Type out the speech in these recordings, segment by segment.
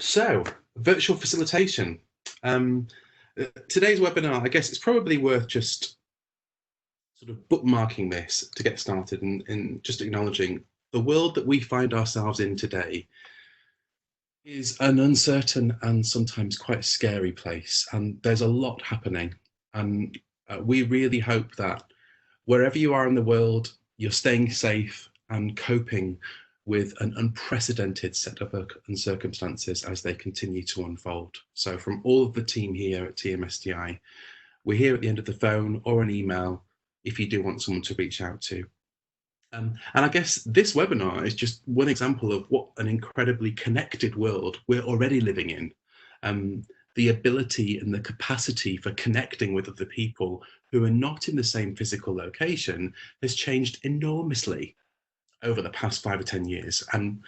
So, virtual facilitation. Today's webinar, I guess it's probably worth just sort of bookmarking this to get started and just acknowledging the world that we find ourselves in today is an uncertain and sometimes quite scary place. And there's a lot happening. And we really hope that wherever you are in the world, you're staying safe and coping with an unprecedented set of circumstances as they continue to unfold. So from all of the team here at TMSDI, we're here at the end of the phone or an email if you do want someone to reach out to. And I guess this webinar is just one example of what an incredibly connected world we're already living in. The ability and the capacity for connecting with other people who are not in the same physical location has changed enormously over the past 5 or 10 years. And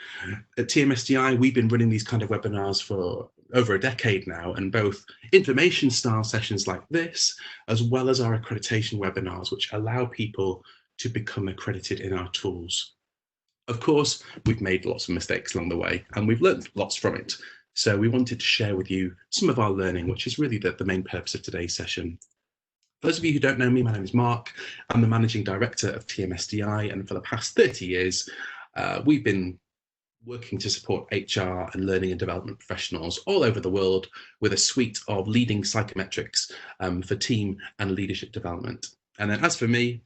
at TMSDI, we've been running these kind of webinars for over a decade now, and both information style sessions like this, as well as our accreditation webinars, which allow people to become accredited in our tools. Of course, we've made lots of mistakes along the way, and we've learned lots from it. So we wanted to share with you some of our learning, which is really the main purpose of today's session. For those of you who don't know me, my name is Mark. I'm the Managing Director of TMSDI, and for the past 30 years, we've been working to support HR and learning and development professionals all over the world with a suite of leading psychometrics for team and leadership development. And then as for me,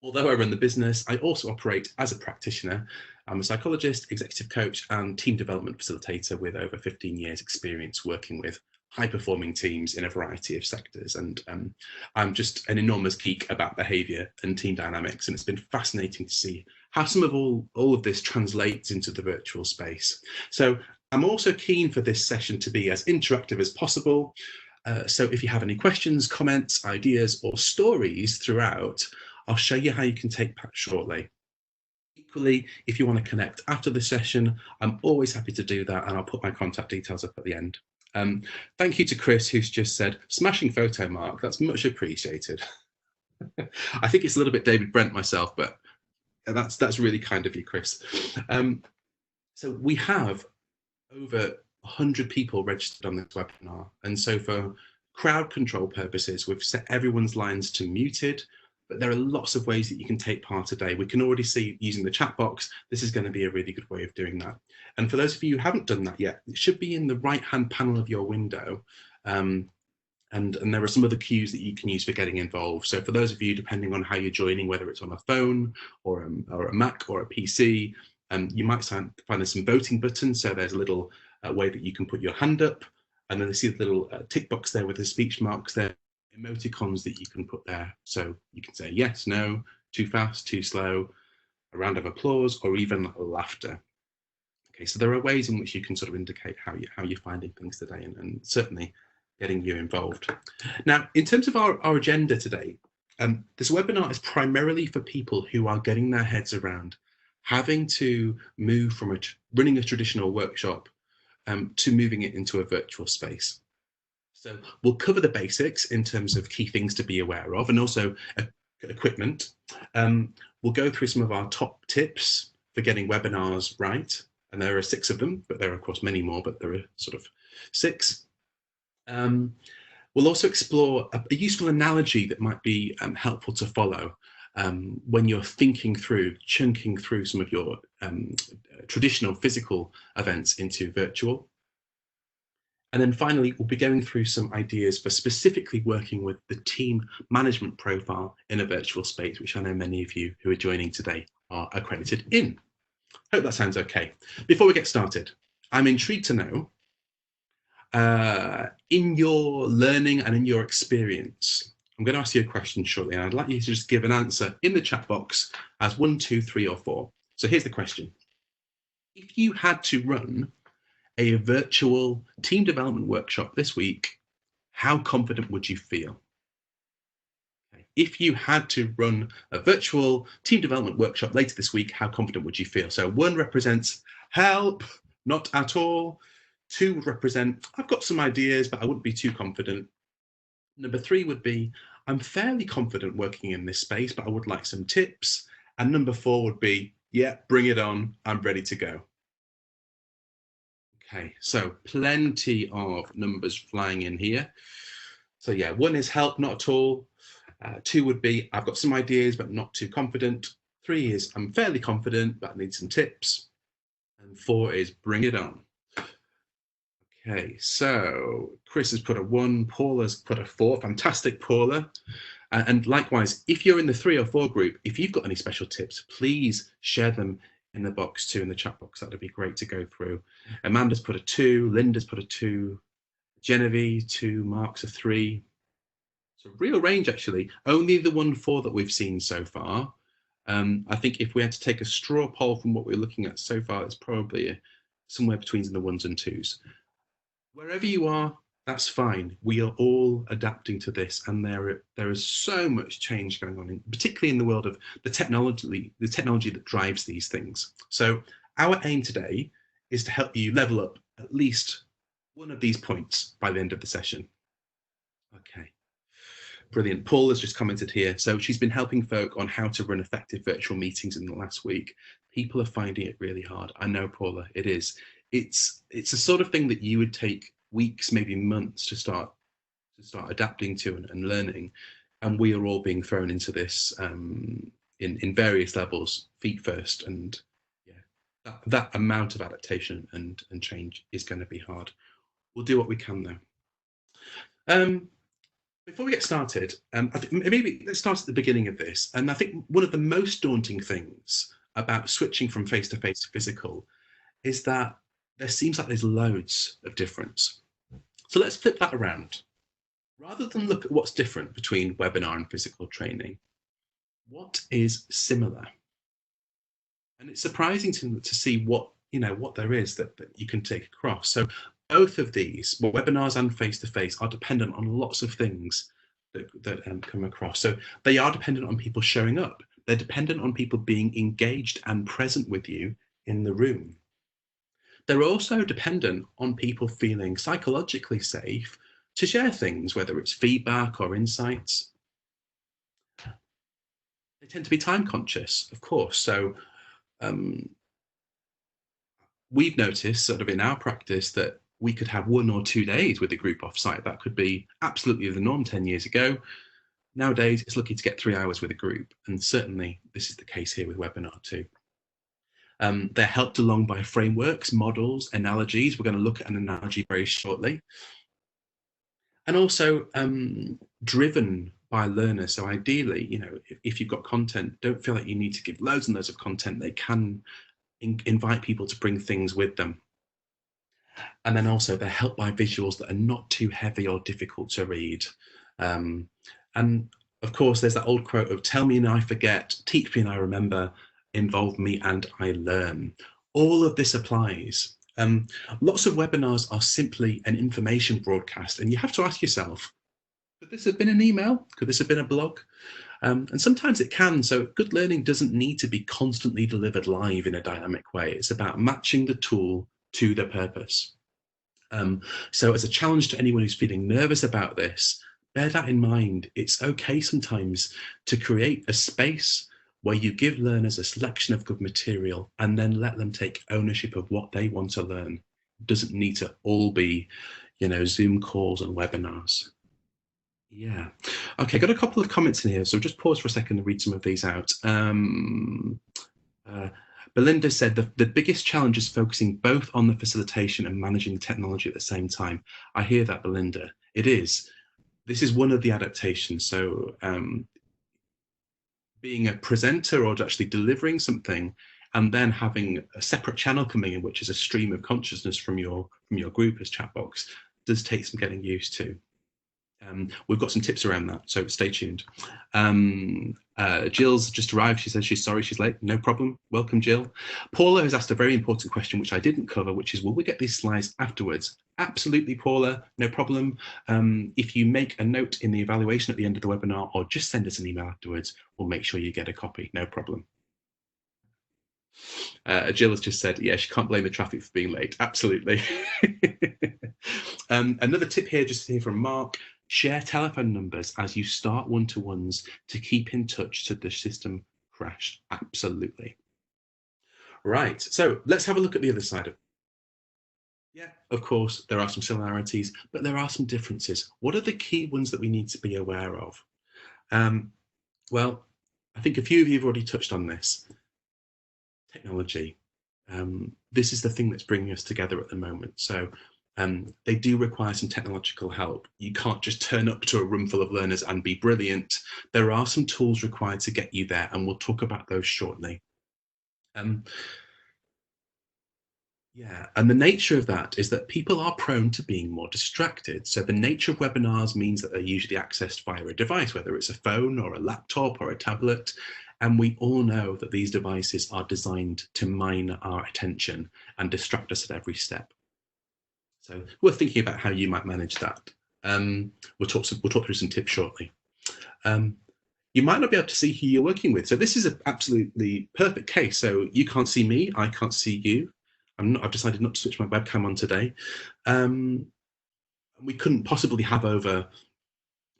although I run the business, I also operate as a practitioner. I'm a psychologist, executive coach, and team development facilitator with over 15 years experience working with high-performing teams in a variety of sectors. And I'm just an enormous geek about behavior and team dynamics. And it's been fascinating to see how some of all of this translates into the virtual space. So I'm also keen for this session to be as interactive as possible. So if you have any questions, comments, ideas, or stories throughout, I'll show you how you can take part shortly. Equally, if you want to connect after the session, I'm always happy to do that, and I'll put my contact details up at the end. Thank you to Chris, who's just said, smashing photo, Mark. That's much appreciated. I think it's a little bit David Brent myself, but that's really kind of you, Chris. So we have over 100 people registered on this webinar. And so for crowd control purposes, we've set everyone's lines to muted, but there are lots of ways that you can take part today. We can already see using the chat box, this is going to be a really good way of doing that. And for those of you who haven't done that yet, it should be in the right-hand panel of your window. And there are some other cues that you can use for getting involved. So for those of you, depending on how you're joining, whether it's on a phone or a Mac or a PC, you might find there's some voting buttons. So there's a little way that you can put your hand up, and then you see the little tick box there with the speech marks there. Emoticons that you can put there, so you can say yes, no, too fast, too slow, a round of applause, or even laughter. Okay, so there are ways in which you can sort of indicate how you're finding things today, and certainly getting you involved. Now, in terms of our agenda today, this webinar is primarily for people who are getting their heads around having to move from running a traditional workshop to moving it into a virtual space. So we'll cover the basics in terms of key things to be aware of, and also equipment. We'll go through some of our top tips for getting webinars right. And there are 6 of them, but there are of course many more, but there are sort of 6. We'll also explore a useful analogy that might be helpful to follow when you're thinking through, chunking through some of your traditional physical events into virtual. And then finally, we'll be going through some ideas for specifically working with the team management profile in a virtual space, which I know many of you who are joining today are accredited in. Hope that sounds okay. Before we get started, I'm intrigued to know, in your learning and in your experience, I'm going to ask you a question shortly, and I'd like you to just give an answer in the chat box as 1, 2, 3, or 4. So here's the question. If you had to run a virtual team development workshop this week, how confident would you feel? If you had to run a virtual team development workshop later this week, how confident would you feel? So 1 represents help, not at all. 2 would represent, I've got some ideas, but I wouldn't be too confident. Number 3 would be, I'm fairly confident working in this space, but I would like some tips. And number 4 would be, yeah, bring it on, I'm ready to go. Okay, so plenty of numbers flying in here. So yeah, 1 is help, not at all. 2 would be, I've got some ideas, but not too confident. 3 is, I'm fairly confident, but I need some tips. And 4 is, bring it on. Okay, so Chris has put a 1, Paula's put a 4. Fantastic, Paula. And likewise, if you're in the 3 or 4 group, if you've got any special tips, please share them in the box too, in the chat box. That would be great to go through. Amanda's put a 2, Linda's put a 2, Genevieve 2, Mark's a 3. So real range, actually. Only the 1 4 that we've seen so far. I think if we had to take a straw poll from what we're looking at so far, it's probably somewhere between the 1s and 2s. Wherever you are, that's fine. We are all adapting to this, and there is so much change going on, particularly in the world of the technology that drives these things. So our aim today is to help you level up at least one of these points by the end of the session. Okay. Brilliant. Paul has just commented here. So she's been helping folk on how to run effective virtual meetings in the last week. People are finding it really hard. I know, Paula, it is. It's a sort of thing that you would take weeks, maybe months to start adapting to and learning. And we are all being thrown into this in various levels, feet first. And yeah, that amount of adaptation and change is going to be hard. We'll do what we can though. Before we get started, I think maybe let's start at the beginning of this. And I think one of the most daunting things about switching from face-to-face to physical is that there seems like there's loads of difference. So let's flip that around. Rather than look at what's different between webinar and physical training, what is similar? And it's surprising to see what there is that you can take across. So both of these, well, webinars and face-to-face, are dependent on lots of things that come across. So they are dependent on people showing up. They're dependent on people being engaged and present with you in the room. They're also dependent on people feeling psychologically safe to share things, whether it's feedback or insights. They tend to be time conscious, of course. So we've noticed sort of in our practice that we could have 1 or 2 days with a group offsite. That could be absolutely the norm 10 years ago. Nowadays, it's lucky to get 3 hours with a group. And certainly this is the case here with webinar too. They're helped along by frameworks, models, analogies. We're going to look at an analogy very shortly. And also driven by learners. So ideally, if you've got content, don't feel like you need to give loads and loads of content. They can invite people to bring things with them. And then also they're helped by visuals that are not too heavy or difficult to read. And of course, there's that old quote of tell me and I forget, teach me and I remember, involve me and I learn. All of this applies. Lots of webinars are simply an information broadcast, and you have to ask yourself, could this have been an email? Could this have been a blog? And sometimes it can. So good learning doesn't need to be constantly delivered live in a dynamic way. It's about matching the tool to the purpose. So as a challenge to anyone who's feeling nervous about this, bear that in mind. It's okay sometimes to create a space where you give learners a selection of good material and then let them take ownership of what they want to learn. It doesn't need to all be, Zoom calls and webinars. Yeah. Okay, got a couple of comments in here, so just pause for a second and read some of these out. Belinda said the biggest challenge is focusing both on the facilitation and managing the technology at the same time. I hear that, Belinda. It is. This is one of the adaptations. So being a presenter or actually delivering something and then having a separate channel coming in, which is a stream of consciousness from your group as chat box, does take some getting used to. We've got some tips around that, so stay tuned. Jill's just arrived. She says she's sorry she's late. No problem. Welcome, Jill. Paula has asked a very important question, which I didn't cover, which is, will we get these slides afterwards? Absolutely, Paula. No problem. If you make a note in the evaluation at the end of the webinar or just send us an email afterwards, we'll make sure you get a copy. No problem. Jill has just said, yeah, she can't blame the traffic for being late. Absolutely. Another tip here, just here from Mark. Share telephone numbers as you start one-to-ones to keep in touch should the system crash. Absolutely. Right, so let's have a look at the other side of it. Yeah, of course, there are some similarities, but there are some differences. What are the key ones that we need to be aware of? Um, well, I think a few of you have already touched on this. Technology. This is the thing that's bringing us together at the moment. So they do require some technological help. You can't just turn up to a room full of learners and be brilliant. There are some tools required to get you there, and we'll talk about those shortly. Um, Yeah, and the nature of that is that people are prone to being more distracted. So the nature of webinars means that they're usually accessed via a device, whether it's a phone or a laptop or a tablet. And we all know that these devices are designed to mine our attention and distract us at every step. So we're thinking about how you might manage that. We'll talk through some tips shortly. Um, you might not be able to see who you're working with. So this is an absolutely perfect case. So you can't see me, I can't see you. I've decided not to switch my webcam on today. We couldn't possibly have over,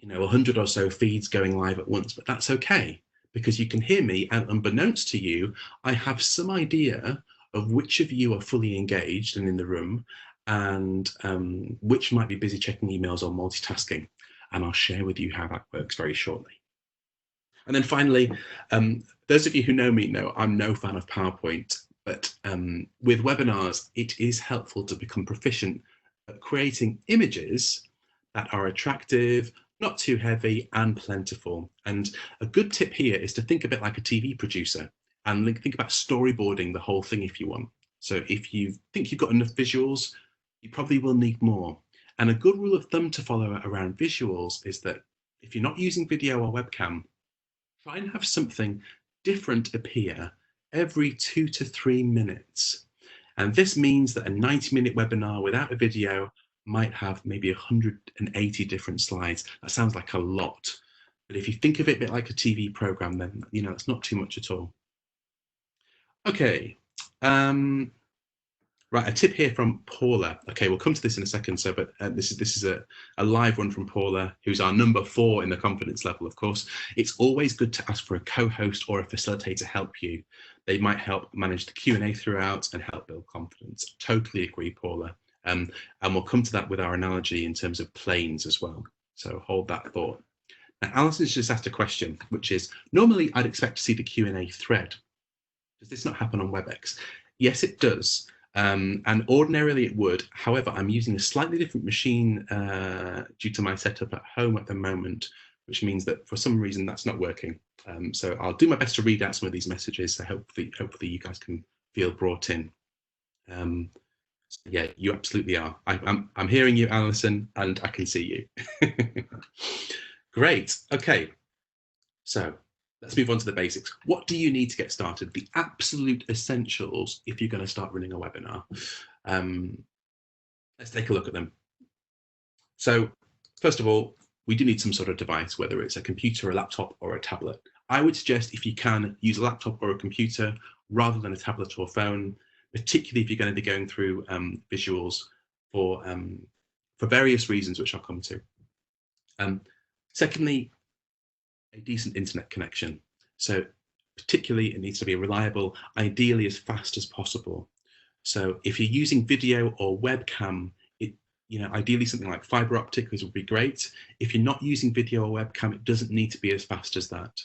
100 or so feeds going live at once, but that's okay because you can hear me, and unbeknownst to you, I have some idea of which of you are fully engaged and in the room, and which might be busy checking emails or multitasking. And I'll share with you how that works very shortly. And then finally, those of you who know me know I'm no fan of PowerPoint, but with webinars, it is helpful to become proficient at creating images that are attractive, not too heavy, and plentiful. And a good tip here is to think a bit like a TV producer and think about storyboarding the whole thing if you want. So if you think you've got enough visuals, you probably will need more. And a good rule of thumb to follow around visuals is that if you're not using video or webcam, try and have something different appear every 2 to 3 minutes. And this means that a 90-minute webinar without a video might have maybe 180 different slides. That sounds like a lot. But if you think of it a bit like a TV program, then it's not too much at all. Okay. Right, a tip here from Paula. Okay, we'll come to this in a second. So, but this is a live one from Paula, who's our number 4 in the confidence level, of course. It's always good to ask for a co-host or a facilitator to help you. They might help manage the Q&A throughout and help build confidence. Totally agree, Paula. And we'll come to that with our analogy in terms of planes as well. So hold that thought. Now, Alison's just asked a question, which is, normally I'd expect to see the Q&A thread. Does this not happen on WebEx? Yes, it does. And ordinarily it would. However, I'm using a slightly different machine due to my setup at home at the moment, which means that for some reason that's not working. So I'll do my best to read out some of these messages. So hopefully you guys can feel brought in. So yeah, you absolutely are. I'm hearing you, Alison, and I can see you. Great. Okay. So let's move on to the basics. What do you need to get started? The absolute essentials if you're going to start running a webinar. Let's take a look at them. So first of all, we do need some sort of device, whether it's a computer, a laptop, or a tablet. I would suggest, if you can, use a laptop or a computer rather than a tablet or phone, particularly if you're going to be going through visuals for various reasons, which I'll come to. Secondly, a decent internet connection. So particularly it needs to be reliable, ideally as fast as possible. So if you're using video or webcam, ideally something like fiber optic would be great. If you're not using video or webcam, it doesn't need to be as fast as that.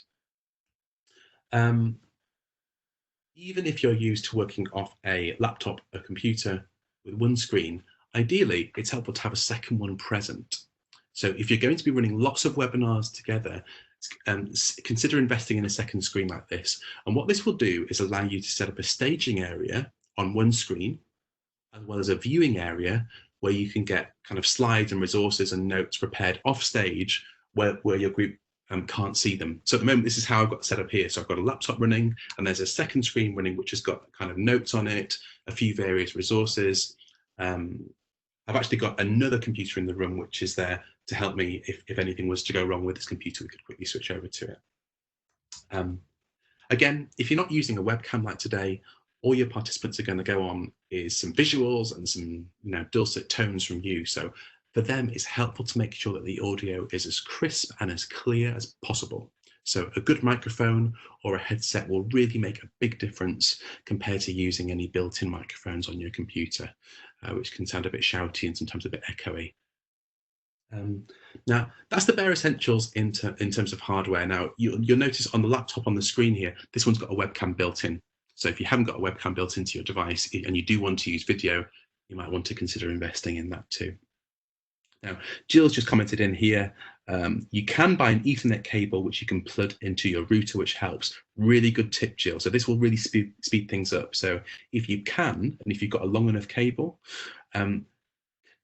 Even if you're used to working off a laptop or computer with one screen, ideally it's helpful to have a second one present. So if you're going to be running lots of webinars together, consider investing in a second screen like this. And what this will do is allow you to set up a staging area on one screen, as well as a viewing area where you can get kind of slides and resources and notes prepared off stage where your group can't see them. So at the moment, this is how I've got set up here. So I've got a laptop running, and there's a second screen running, which has got kind of notes on it, a few various resources. I've actually got another computer in the room, which is there to help me if anything was to go wrong with this computer, we could quickly switch over to it. Again, if you're not using a webcam like today, all your participants are going to go on is some visuals and some dulcet tones from you. So for them, it's helpful to make sure that the audio is as crisp and as clear as possible. So a good microphone or a headset will really make a big difference compared to using any built-in microphones on your computer. which can sound a bit shouty and sometimes a bit echoey. Now, that's the bare essentials in terms of hardware. Now, you'll notice on the laptop on the screen here, this one's got a webcam built in. So if you haven't got a webcam built into your device and you do want to use video, you might want to consider investing in that too. Now, Jill's just commented in here, you can buy an Ethernet cable which you can plug into your router, which helps. Really good tip, Jill. So this will really speed things up. So if you can, and if you've got a long enough cable,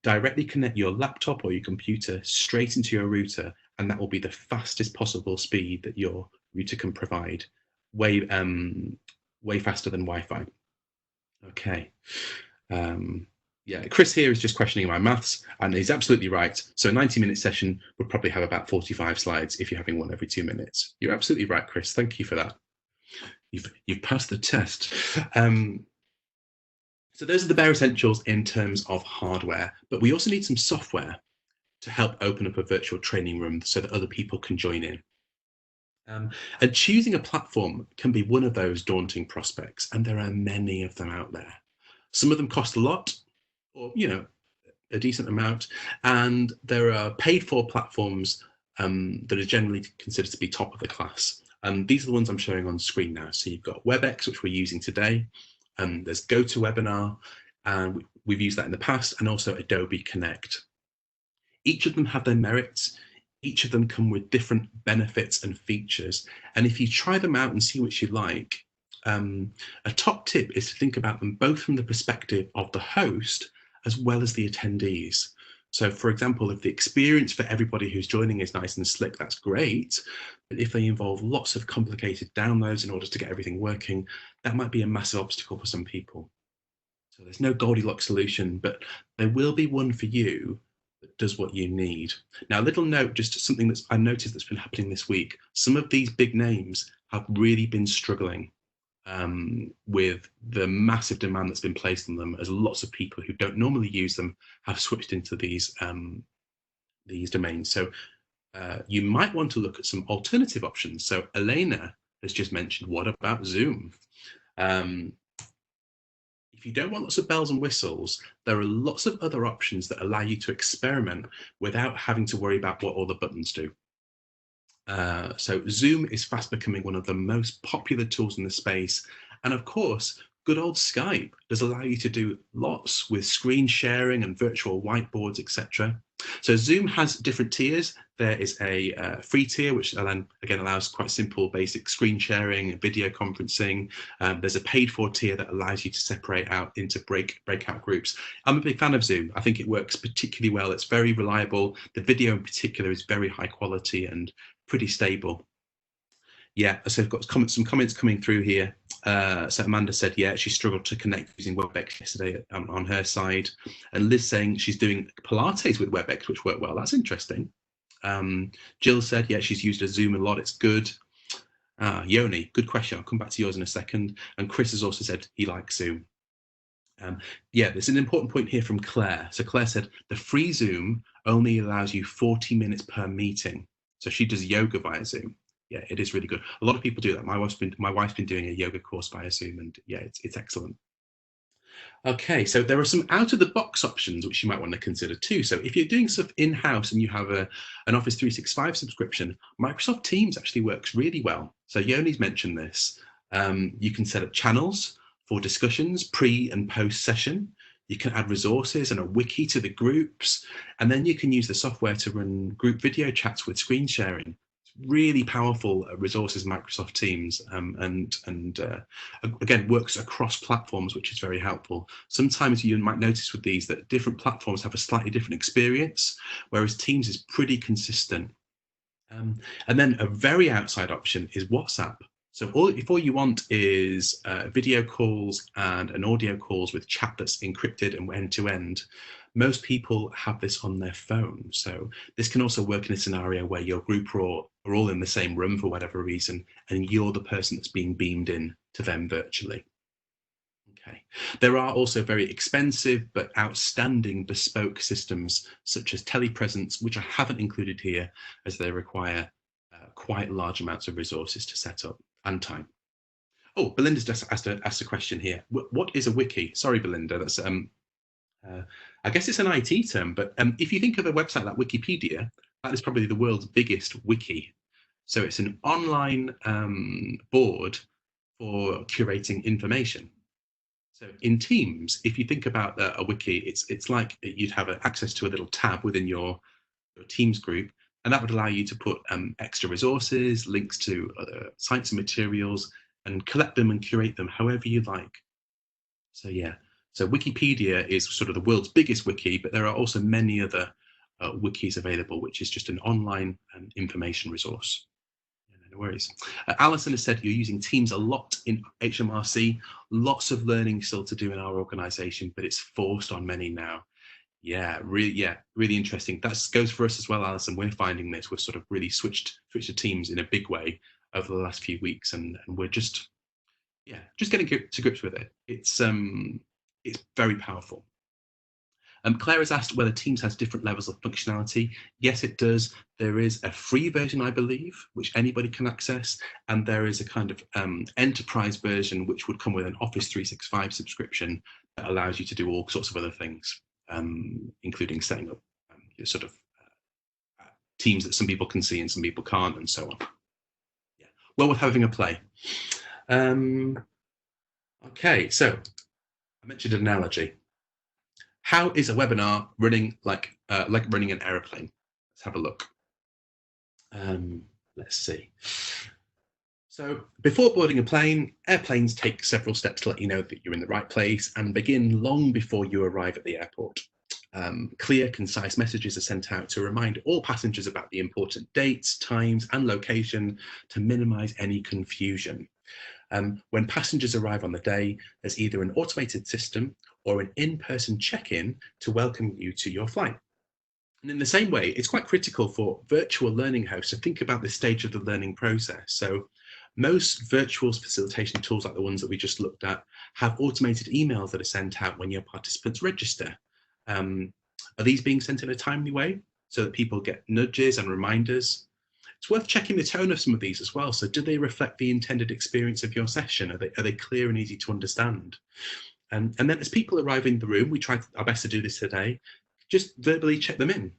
directly connect your laptop or your computer straight into your router, and that will be the fastest possible speed that your router can provide. Way faster than Wi-Fi. Okay. Yeah, Chris here is just questioning my maths, and he's absolutely right. So a 90-minute session would probably have about 45 slides if you're having one every 2 minutes. You're absolutely right, Chris. Thank you for that. You've passed the test. So those are the bare essentials in terms of hardware, but we also need some software to help open up a virtual training room so that other people can join in. And choosing a platform can be one of those daunting prospects, and there are many of them out there. Some of them cost a lot, or a decent amount, and there are paid-for platforms that are generally considered to be top of the class. And these are the ones I'm showing on screen now. So you've got WebEx, which we're using today. There's GoToWebinar, and we've used that in the past, and also Adobe Connect. Each of them have their merits. Each of them come with different benefits and features. And if you try them out and see which you like, a top tip is to think about them both from the perspective of the host as well as the attendees. So for example, if the experience for everybody who's joining is nice and slick, that's great. But if they involve lots of complicated downloads in order to get everything working, that might be a massive obstacle for some people. So there's no Goldilocks solution, but there will be one for you that does what you need. Now, a little note, just something that's I noticed that's been happening this week. Some of these big names have really been struggling with the massive demand that's been placed on them, as lots of people who don't normally use them have switched into these domains. So you might want to look at some alternative options. So Elena has just mentioned, what about Zoom? If you don't want lots of bells and whistles, there are lots of other options that allow you to experiment without having to worry about what all the buttons do. So Zoom is fast becoming one of the most popular tools in the space. And of course, good old Skype does allow you to do lots with screen sharing and virtual whiteboards, etc. So Zoom has different tiers. There is a free tier, which again allows quite simple, basic screen sharing and video conferencing. There's a paid-for tier that allows you to separate out into breakout groups. I'm a big fan of Zoom. I think it works particularly well. It's very reliable. The video in particular is very high quality and pretty stable. Yeah, so I've got some comments coming through here. So Amanda said, yeah, she struggled to connect using WebEx yesterday on her side. And Liz saying she's doing Pilates with WebEx, which worked well. That's interesting. Jill said, yeah, she's used a Zoom a lot. It's good. Yoni, good question. I'll come back to yours in a second. And Chris has also said he likes Zoom. Yeah, there's an important point here from Claire. So Claire said, the free Zoom only allows you 40 minutes per meeting. So she does yoga via Zoom. Yeah, it is really good. A lot of people do that. My wife's been doing a yoga course via Zoom, and yeah, it's excellent. Okay, so there are some out-of-the-box options which you might want to consider too. So if you're doing stuff in-house and you have an Office 365 subscription, Microsoft Teams actually works really well. So Yoni's mentioned this. You can set up channels for discussions pre and post session. You can add resources and a wiki to the groups, and then you can use the software to run group video chats with screen sharing. It's really powerful resources, Microsoft Teams, and again, works across platforms, which is very helpful. Sometimes you might notice with these that different platforms have a slightly different experience, whereas Teams is pretty consistent. And then a very outside option is WhatsApp. So if all you want is video calls and an audio calls with chat that's encrypted and end-to-end, most people have this on their phone. So this can also work in a scenario where your group are all in the same room for whatever reason, and you're the person that's being beamed in to them virtually. Okay. There are also very expensive but outstanding bespoke systems such as telepresence, which I haven't included here as they require quite large amounts of resources to set up and time. Oh, Belinda's just asked a question here. What is a wiki? Sorry, Belinda, that's I guess it's an IT term, but if you think of a website like Wikipedia, that is probably the world's biggest wiki. So it's an online board for curating information. So in Teams, if you think about a wiki, it's like you'd have access to a little tab within your Teams group, and that would allow you to put extra resources, links to other sites and materials, and collect them and curate them however you like. So yeah, so Wikipedia is sort of the world's biggest wiki, but there are also many other wikis available, which is just an online information resource. No worries. Alison has said you're using Teams a lot in HMRC. Lots of learning still to do in our organisation, but it's forced on many now. Yeah, really interesting. That goes for us as well, Alison. We're finding this. We've sort of really switched to Teams in a big way over the last few weeks, and we're just getting to grips with it. It's very powerful. Claire has asked whether Teams has different levels of functionality. Yes, it does. There is a free version, I believe, which anybody can access, and there is a kind of enterprise version which would come with an Office 365 subscription that allows you to do all sorts of other things, including setting up sort of teams that some people can see and some people can't, and so on. Yeah, well worth having a play. Okay, so I mentioned an analogy. How is a webinar running like running an aeroplane? Let's have a look. Let's see. So before boarding a plane, airplanes take several steps to let you know that you're in the right place and begin long before you arrive at the airport. Clear, concise messages are sent out to remind all passengers about the important dates, times, and location to minimize any confusion. When passengers arrive on the day, there's either an automated system or an in-person check-in to welcome you to your flight. And in the same way, it's quite critical for virtual learning hosts to think about this stage of the learning process. So most virtual facilitation tools, like the ones that we just looked at, have automated emails that are sent out when your participants register. Are these being sent in a timely way so that people get nudges and reminders? It's worth checking the tone of some of these as well. So do they reflect the intended experience of your session? Are they clear and easy to understand? And then as people arrive in the room, we try our best to do this today, just verbally check them in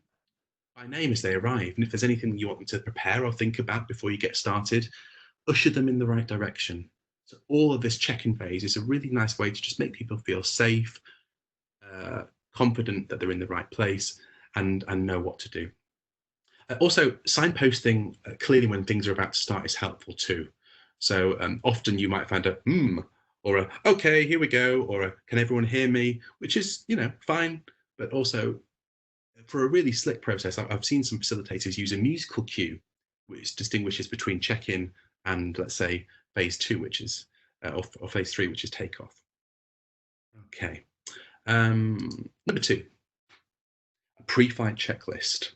by name as they arrive. And if there's anything you want them to prepare or think about before you get started, usher them in the right direction. So all of this check-in phase is a really nice way to just make people feel safe, confident that they're in the right place, and know what to do. Also, signposting clearly when things are about to start is helpful too. So often you might find a or a okay, here we go, or a can everyone hear me, which is, fine, but also for a really slick process, I've seen some facilitators use a musical cue, which distinguishes between check-in and, let's say, phase 2, which is or phase 3, which is takeoff. Okay. Number 2, a pre-flight checklist.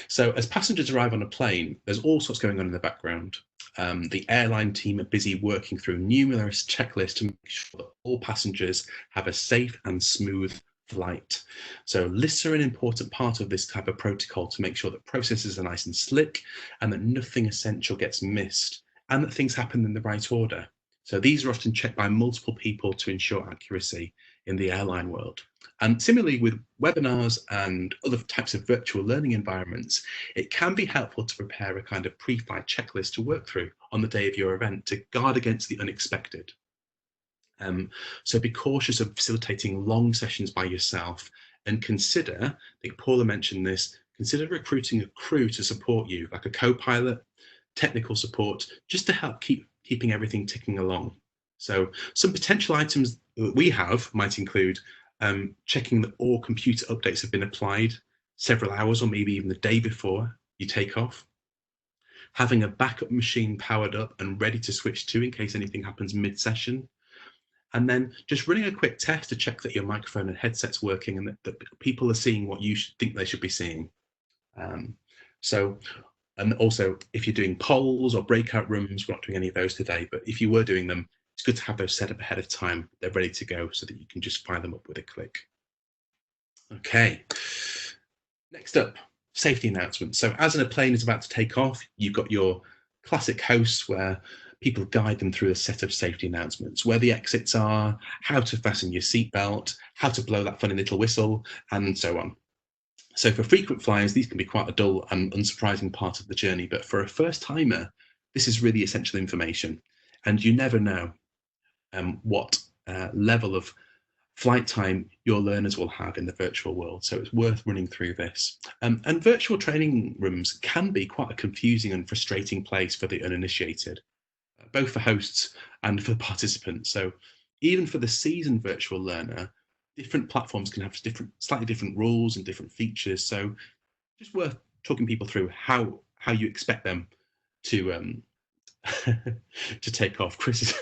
So as passengers arrive on a plane, there's all sorts going on in the background. The airline team are busy working through numerous checklists to make sure that all passengers have a safe and smooth flight. So lists are an important part of this type of protocol to make sure that processes are nice and slick and that nothing essential gets missed and that things happen in the right order. So these are often checked by multiple people to ensure accuracy in the airline world. And similarly with webinars and other types of virtual learning environments, it can be helpful to prepare a kind of pre-flight checklist to work through on the day of your event to guard against the unexpected. So be cautious of facilitating long sessions by yourself and consider, I think Paula mentioned this, consider recruiting a crew to support you, like a co-pilot, technical support, just to help keeping everything ticking along. So some potential items that we have might include checking that all computer updates have been applied several hours or maybe even the day before you take off, having a backup machine powered up and ready to switch to in case anything happens mid-session, and then just running a quick test to check that your microphone and headset's working and that people are seeing what you think they should be seeing. And also, if you're doing polls or breakout rooms, we're not doing any of those today, but if you were doing them, it's good to have those set up ahead of time. They're ready to go so that you can just fire them up with a click. Okay, next up, safety announcements. So as a plane is about to take off, you've got your classic hosts where people guide them through a set of safety announcements, where the exits are, how to fasten your seatbelt, how to blow that funny little whistle, and so on. So for frequent flyers, these can be quite a dull and unsurprising part of the journey, but for a first timer, this is really essential information. And you never know what level of flight time your learners will have in the virtual world. So it's worth running through this. And virtual training rooms can be quite a confusing and frustrating place for the uninitiated, both for hosts and for participants. So even for the seasoned virtual learner, different platforms can have slightly different rules and different features. So just worth talking people through how you expect them to to take off. Chris,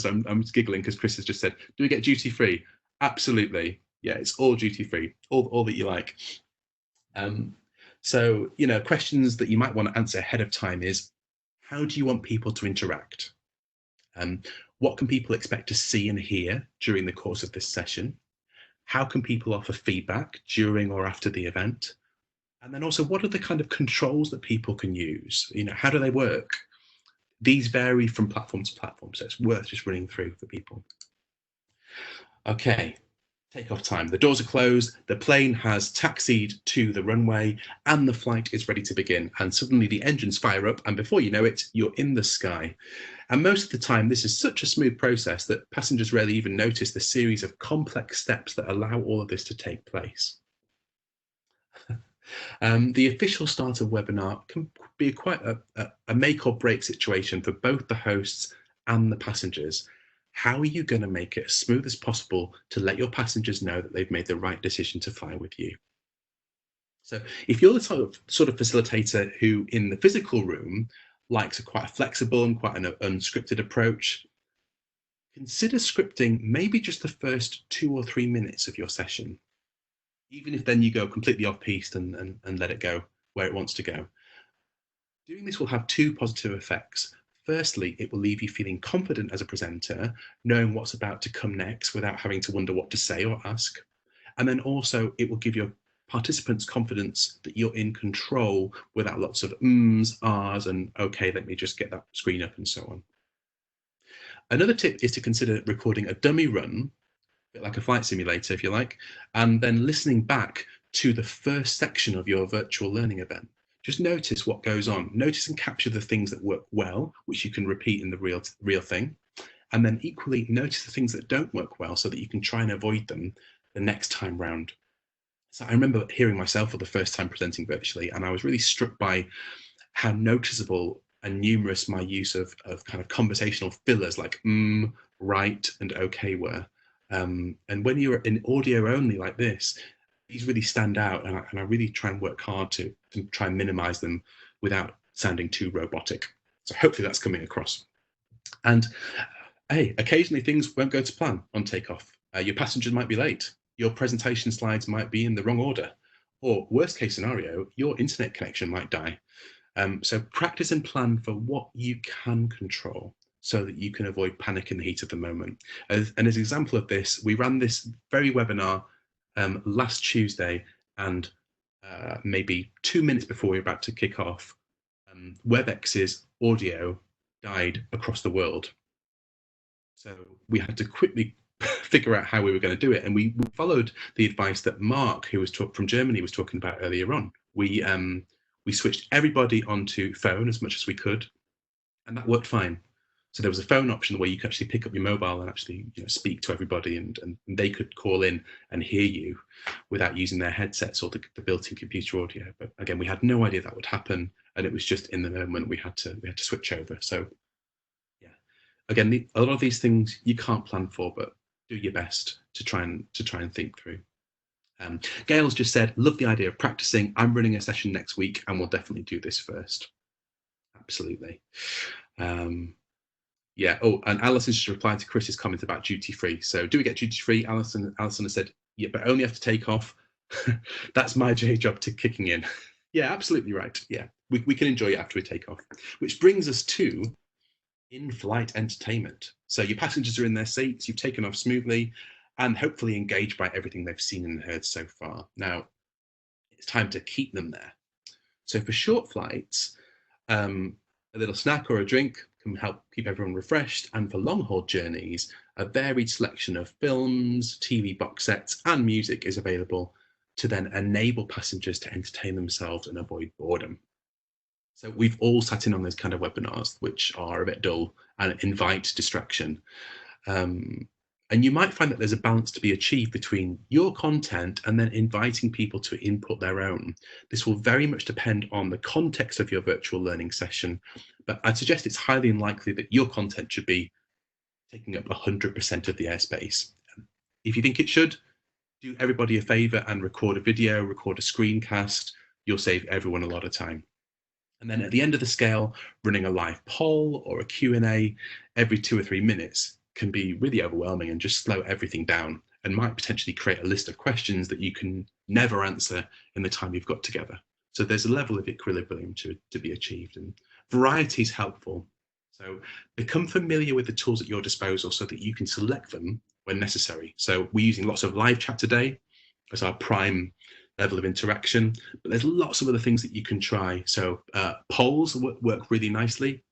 I'm giggling because Chris has just said, "Do we get duty free?" Absolutely, yeah. It's all duty free, all that you like. So questions that you might want to answer ahead of time is, how do you want people to interact? What can people expect to see and hear during the course of this session? How can people offer feedback during or after the event? And then also, what are the kind of controls that people can use? How do they work? These vary from platform to platform, so it's worth just running through for people. Okay, takeoff time. The doors are closed, the plane has taxied to the runway, and the flight is ready to begin. And suddenly the engines fire up, and before you know it, you're in the sky. And most of the time, this is such a smooth process that passengers rarely even notice the series of complex steps that allow all of this to take place. The official start of webinar can be quite a make or break situation for both the hosts and the passengers. How are you going to make it as smooth as possible to let your passengers know that they've made the right decision to fly with you? So if you're the sort of facilitator who in the physical room likes quite a flexible and quite an unscripted approach, consider scripting maybe just the first 2 or 3 minutes of your session, even if then you go completely off piste and let it go where it wants to go. Doing this will have 2 positive effects. Firstly, it will leave you feeling confident as a presenter, knowing what's about to come next without having to wonder what to say or ask. And then also it will give your participants confidence that you're in control without lots of ums, ahs, and okay, let me just get that screen up and so on. Another tip is to consider recording a dummy run, a bit like a flight simulator if you like, and then listening back to the first section of your virtual learning event. Just notice what goes on. Notice and capture the things that work well, which you can repeat in the real thing. And then equally notice the things that don't work well so that you can try and avoid them the next time round. So I remember hearing myself for the first time presenting virtually, and I was really struck by how noticeable and numerous my use of kind of conversational fillers like right, and okay were. And when you're in audio only like this, these really stand out, and I really try and work hard to try and minimize them without sounding too robotic. So hopefully that's coming across. And hey, occasionally things won't go to plan on takeoff. Your passengers might be late. Your presentation slides might be in the wrong order. Or worst case scenario, your internet connection might die. So practice and plan for what you can control so that you can avoid panic in the heat of the moment. And as an example of this, we ran this very webinar last Tuesday, and maybe 2 minutes before we were about to kick off, WebEx's audio died across the world. So we had to quickly figure out how we were going to do it. And we followed the advice that Mark, who was from Germany, was talking about earlier on. We switched everybody onto phone as much as we could, and that worked fine. So there was a phone option where you could actually pick up your mobile and actually speak to everybody, and they could call in and hear you without using their headsets or the built-in computer audio. But again, we had no idea that would happen, and it was just in the moment we had to switch over. So yeah, again, a lot of these things you can't plan for, but do your best to try and think through. Gail's just said, love the idea of practicing. I'm running a session next week and we'll definitely do this first. Absolutely. Yeah. Oh, and Alison just replied to Chris's comment about duty free. So do we get duty free? Alison has said, yeah, but only after takeoff. That's my J job to kicking in. Yeah, absolutely right. Yeah, we can enjoy it after we take off. Which brings us to in-flight entertainment. So your passengers are in their seats, you've taken off smoothly, and hopefully engaged by everything they've seen and heard so far. Now, it's time to keep them there. So for short flights, a little snack or a drink can help keep everyone refreshed, and for long-haul journeys, a varied selection of films, TV box sets, and music is available to then enable passengers to entertain themselves and avoid boredom. So we've all sat in on those kind of webinars, which are a bit dull and invite distraction. And you might find that there's a balance to be achieved between your content and then inviting people to input their own. This will very much depend on the context of your virtual learning session, but I'd suggest it's highly unlikely that your content should be taking up 100% of the airspace. If you think it should, do everybody a favor and record a video, record a screencast. You'll save everyone a lot of time. And then at the end of the scale, running a live poll or a Q&A every 2 or 3 minutes can be really overwhelming and just slow everything down, and might potentially create a list of questions that you can never answer in the time you've got together. So there's a level of equilibrium to be achieved, and variety is helpful. So become familiar with the tools at your disposal so that you can select them when necessary. So we're using lots of live chat today as our prime level of interaction, but there's lots of other things that you can try. So polls work really nicely.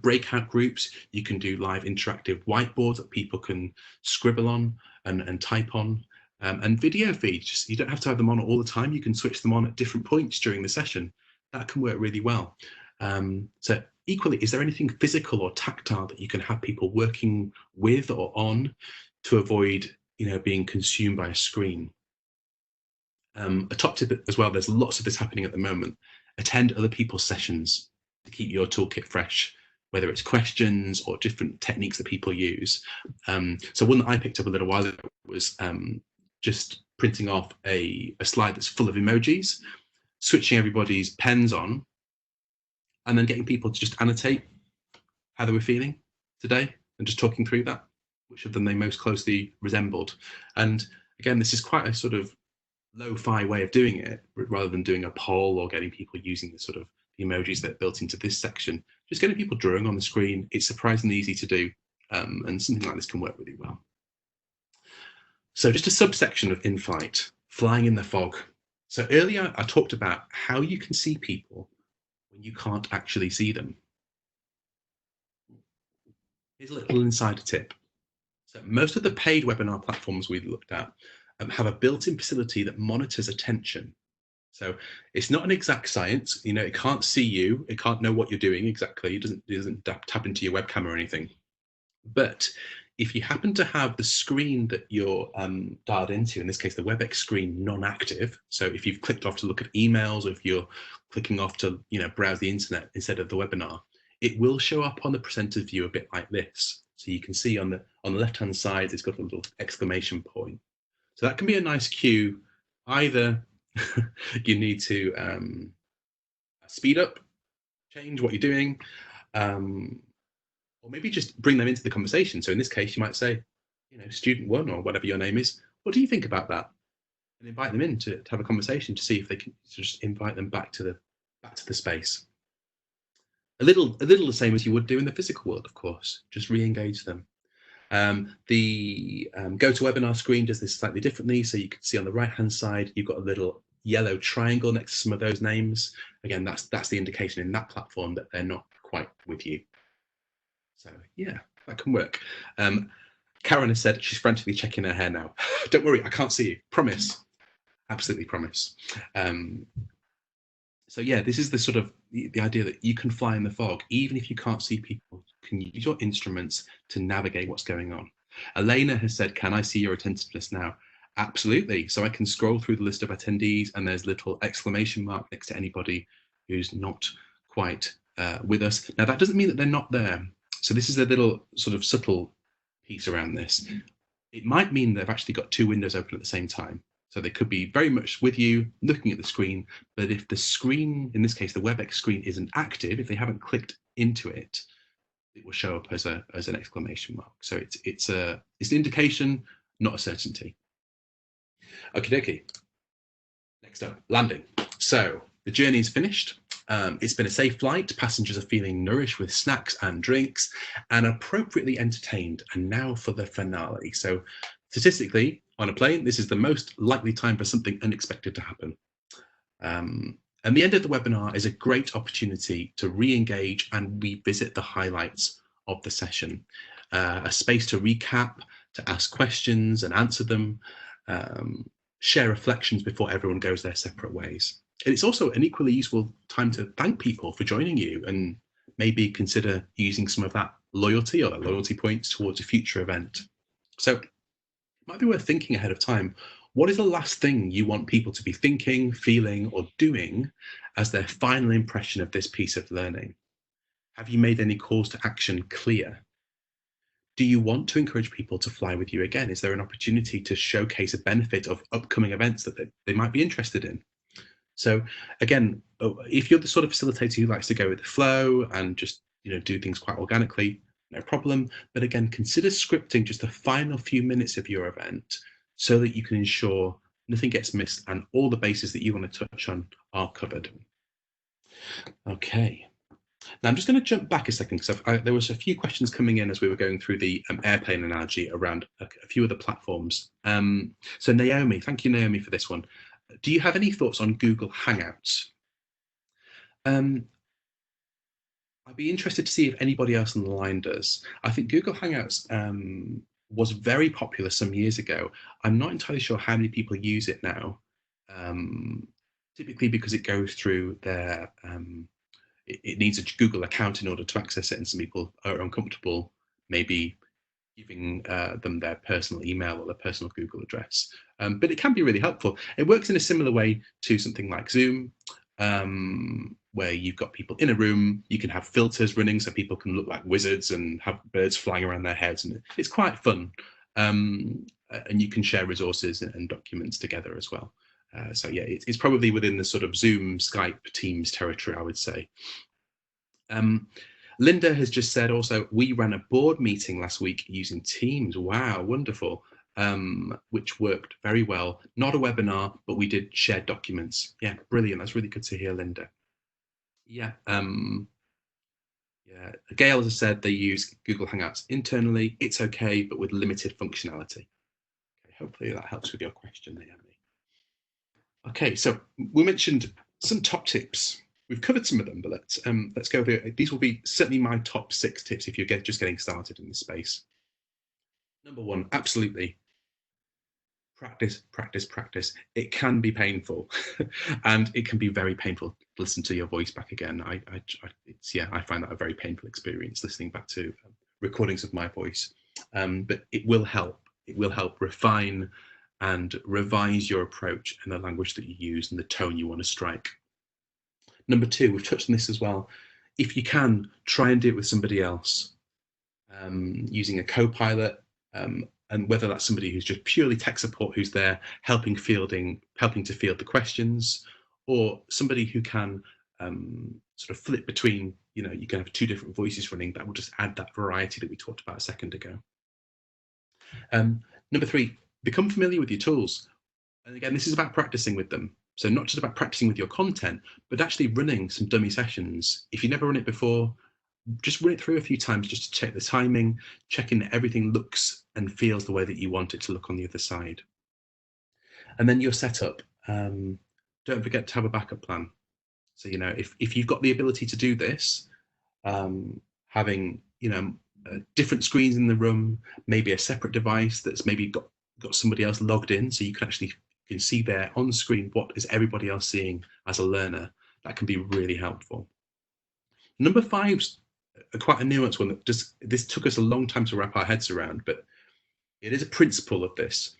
Breakout groups, you can do live interactive whiteboards that people can scribble on and type on. And video feeds, you don't have to have them on all the time. You can switch them on at different points during the session. That can work really well. So equally, is there anything physical or tactile that you can have people working with or on to avoid, being consumed by a screen? A top tip as well, there's lots of this happening at the moment. Attend other people's sessions to keep your toolkit fresh, whether it's questions or different techniques that people use. So one that I picked up a little while ago was just printing off a slide that's full of emojis, switching everybody's pens on, and then getting people to just annotate how they were feeling today and just talking through that, which of them they most closely resembled. And again, this is quite a sort of lo-fi way of doing it, rather than doing a poll or getting people using the sort of the emojis that are built into this section. Just getting people drawing on the screen, it's surprisingly easy to do, and something like this can work really well. So just a subsection of Inflight, flying in the fog. So earlier I talked about how you can see people when you can't actually see them. Here's a little insider tip. So most of the paid webinar platforms we looked at have a built-in facility that monitors attention. So it's not an exact science, it can't see you, it can't know what you're doing exactly, it doesn't tap into your webcam or anything. But if you happen to have the screen that you're dialed into, in this case the WebEx screen, non-active, so if you've clicked off to look at emails, or if you're clicking off to browse the internet instead of the webinar, it will show up on the presenter's view a bit like this. So you can see on the left-hand side, it's got a little exclamation point. So that can be a nice cue. Either you need to speed up, change what you're doing, or maybe just bring them into the conversation. So in this case, you might say, student one, or whatever your name is, what do you think about that? And invite them in to have a conversation to see if they can just invite them back to the space. A little the same as you would do in the physical world, of course. Just re-engage them. The GoToWebinar screen does this slightly differently. So you can see on the right-hand side, you've got a little yellow triangle next to some of those names. Again, that's the indication in that platform that they're not quite with you. So yeah, that can work. Karen has said she's frantically checking her hair now. Don't worry, I can't see you. Promise. Absolutely promise. So yeah, this is the sort of the idea that you can fly in the fog, even if you can't see people. You can use your instruments to navigate what's going on. Elena has said, can I see your attentiveness now? Absolutely. So I can scroll through the list of attendees, and there's a little exclamation mark next to anybody who's not quite with us. Now that doesn't mean that they're not there. So this is a little sort of subtle piece around this. It might mean they've actually got 2 windows open at the same time. So they could be very much with you, looking at the screen, but if the screen, in this case, the WebEx screen isn't active, if they haven't clicked into it, it will show up as an exclamation mark. So it's an indication, not a certainty. Okie dokie. Next up, landing. So the journey is finished. It's been a safe flight. Passengers are feeling nourished with snacks and drinks and appropriately entertained. And now for the finale. So statistically, on a plane, this is the most likely time for something unexpected to happen. And the end of the webinar is a great opportunity to re-engage and revisit the highlights of the session, a space to recap, to ask questions and answer them, share reflections before everyone goes their separate ways. And it's also an equally useful time to thank people for joining you and maybe consider using some of that loyalty or the loyalty points towards a future event. So it might be worth thinking ahead of time. What is the last thing you want people to be thinking, feeling, or doing as their final impression of this piece of learning? Have you made any calls to action clear? Do you want to encourage people to fly with you again? Is there an opportunity to showcase a benefit of upcoming events that they might be interested in? So again, if you're the sort of facilitator who likes to go with the flow and just do things quite organically, no problem. But again, consider scripting just the final few minutes of your event so that you can ensure nothing gets missed and all the bases that you want to touch on are covered. Okay. Now I'm just going to jump back a second because there was a few questions coming in as we were going through the airplane analogy around a few of the platforms. So Naomi, thank you Naomi for this one. Do you have any thoughts on Google Hangouts? I'd be interested to see if anybody else on the line does. I think Google Hangouts was very popular some years ago. I'm not entirely sure how many people use it now, typically because it goes through their, it needs a Google account in order to access it, and some people are uncomfortable maybe giving them their personal email or their personal Google address. But it can be really helpful. It works in a similar way to something like Zoom, where you've got people in a room, you can have filters running so people can look like wizards and have birds flying around their heads, and it's quite fun. And you can share resources and documents together as well. So yeah, it's probably within the sort of Zoom, Skype, Teams territory, I would say. Linda has just said also, we ran a board meeting last week using Teams. Wow, wonderful. Which worked very well. Not a webinar, but we did share documents. Yeah, brilliant. That's really good to hear, Linda. Yeah. Yeah. Gail has said they use Google Hangouts internally. It's okay, but with limited functionality. Okay, hopefully that helps with your question, Naomi. Okay, so we mentioned some top tips. We've covered some of them, but let's go over. These will be certainly my top 6 tips if you're just getting started in this space. Number 1, absolutely. Practice, practice, practice. It can be painful, and it can be very painful to listen to your voice back again. I find that a very painful experience listening back to recordings of my voice. But it will help. It will help refine and revise your approach and the language that you use and the tone you want to strike. Number 2, we've touched on this as well. If you can, try and do it with somebody else, using a co-pilot. And whether that's somebody who's just purely tech support, who's there helping to field the questions, or somebody who can sort of flip between, you can have 2 different voices running. That will just add that variety that we talked about a second ago. Number 3, become familiar with your tools. And again, this is about practicing with them. So not just about practicing with your content, but actually running some dummy sessions. If you've never run it before, just run it through a few times just to check the timing, checking that everything looks and feels the way that you want it to look on the other side. And then your setup. Don't forget to have a backup plan. So, if you've got the ability to do this, having, different screens in the room, maybe a separate device that's maybe got somebody else logged in, so you can see there on screen what is everybody else seeing as a learner. That can be really helpful. Number 5's quite a nuanced one that this took us a long time to wrap our heads around, but it is a principle of this.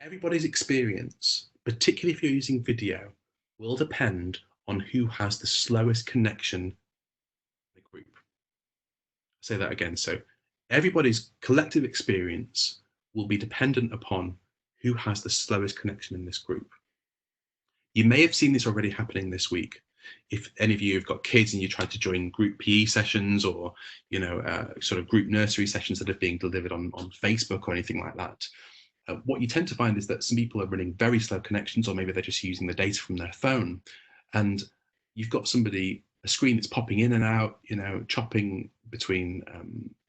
Everybody's experience, particularly if you're using video, will depend on who has the slowest connection in the group. I'll say that again. So everybody's collective experience will be dependent upon who has the slowest connection in this group. You may have seen this already happening this week. If any of you have got kids and you try to join group PE sessions or, sort of group nursery sessions that are being delivered on Facebook or anything like that, what you tend to find is that some people are running very slow connections, or maybe they're just using the data from their phone. And you've got a screen that's popping in and out, chopping between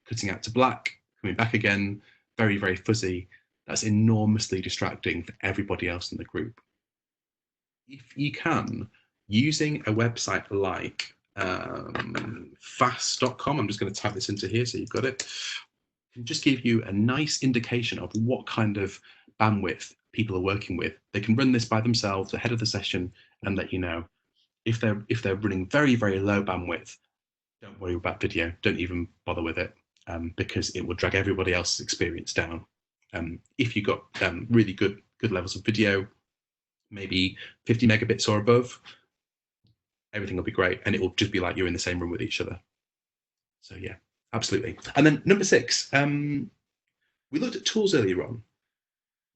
cutting out to black, coming back again, very, very fuzzy. That's enormously distracting for everybody else in the group. If you can, using a website like fast.com, I'm just going to type this into here so you've got it, can just give you a nice indication of what kind of bandwidth people are working with. They can run this by themselves ahead of the session and let you know. If they're running very, very low bandwidth, don't worry about video. Don't even bother with it, because it will drag everybody else's experience down. If you've got really good levels of video, maybe 50 megabits or above, everything will be great, and it will just be like you're in the same room with each other. So yeah, absolutely. And then number 6, we looked at tools earlier on.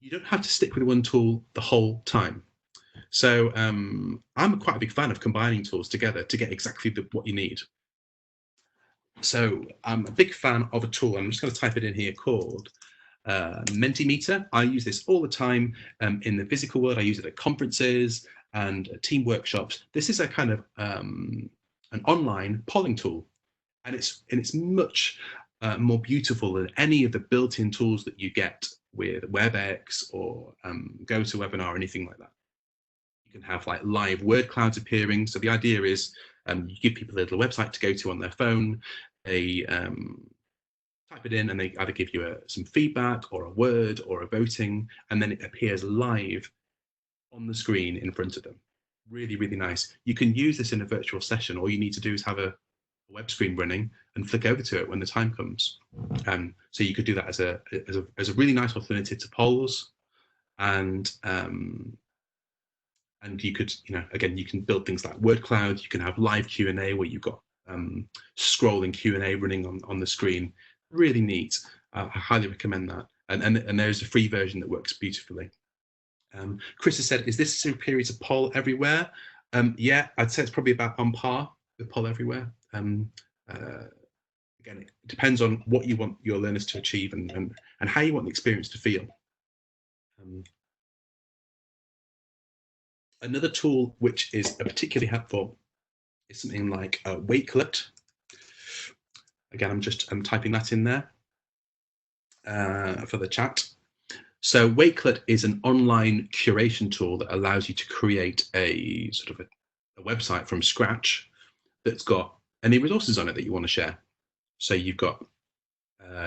You don't have to stick with one tool the whole time. So I'm quite a big fan of combining tools together to get exactly what you need. So I'm a big fan of a tool. I'm just going to type it in here, called Mentimeter. I use this all the time in the physical world. I use it at conferences and team workshops. This is a kind of an online polling tool, and it's much more beautiful than any of the built-in tools that you get with WebEx or GoToWebinar or anything like that. You can have like live word clouds appearing. So the idea is you give people a little website to go to on their phone. They type it in and they either give you some feedback or a word or a voting, and then it appears live on the screen in front of them. Really, really nice. You can use this in a virtual session. All you need to do is have a web screen running and flick over to it when the time comes. So you could do that as a really nice alternative to polls, and you could, again, you can build things like word cloud. You can have live Q&A where you've got scrolling Q&A running on the screen. Really neat. I highly recommend that. And there's a free version that works beautifully. Chris has said, is this superior to Poll Everywhere? Yeah, I'd say it's probably about on par with Poll Everywhere. Again, it depends on what you want your learners to achieve and how you want the experience to feel. Another tool which is particularly helpful is something like Wakelet. Again, I'm typing that in there for the chat. So Wakelet is an online curation tool that allows you to create a sort of a website from scratch that's got any resources on it that you want to share. So you've got,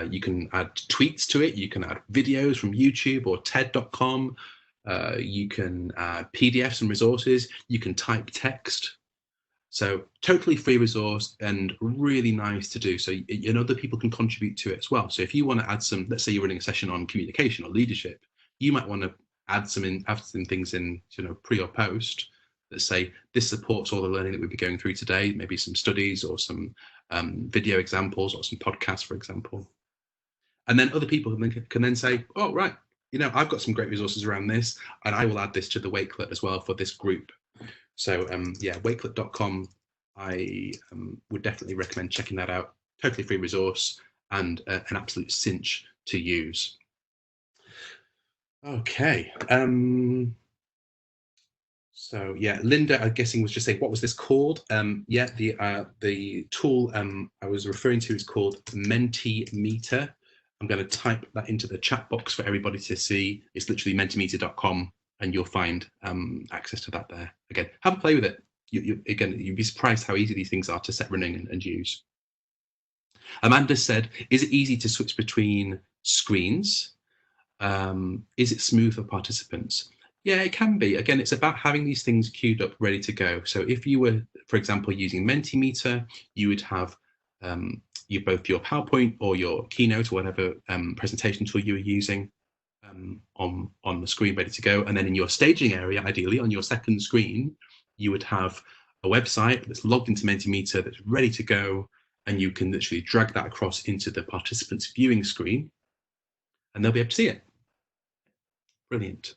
you can add tweets to it, you can add videos from YouTube or TED.com, you can add PDFs and resources, you can type text. So totally free resource and really nice to do. So other people can contribute to it as well. So if you want to add some, let's say you're running a session on communication or leadership, you might want to add some things in, pre or post that say this supports all the learning that we'll be going through today, maybe some studies or some video examples or some podcasts, for example. And then other people can then say, oh, right, I've got some great resources around this, and I will add this to the Wakelet as well for this group. So yeah, wakelet.com, I would definitely recommend checking that out. Totally free resource and an absolute cinch to use. Okay. So yeah, Linda, I'm guessing, was just saying, what was this called? Yeah, the tool I was referring to is called Mentimeter. I'm going to type that into the chat box for everybody to see. It's literally mentimeter.com. And you'll find access to that there. Again, have a play with it. Again, you'd be surprised how easy these things are to set running and use. Amanda said, is it easy to switch between screens? Is it smooth for participants? Yeah, it can be. Again, it's about having these things queued up, ready to go. So if you were, for example, using Mentimeter, you would have both your PowerPoint or your Keynote or whatever presentation tool you were using on the screen ready to go, and then in your staging area, ideally on your second screen, you would have a website that's logged into Mentimeter that's ready to go, and you can literally drag that across into the participants viewing screen and they'll be able to see it. Brilliant.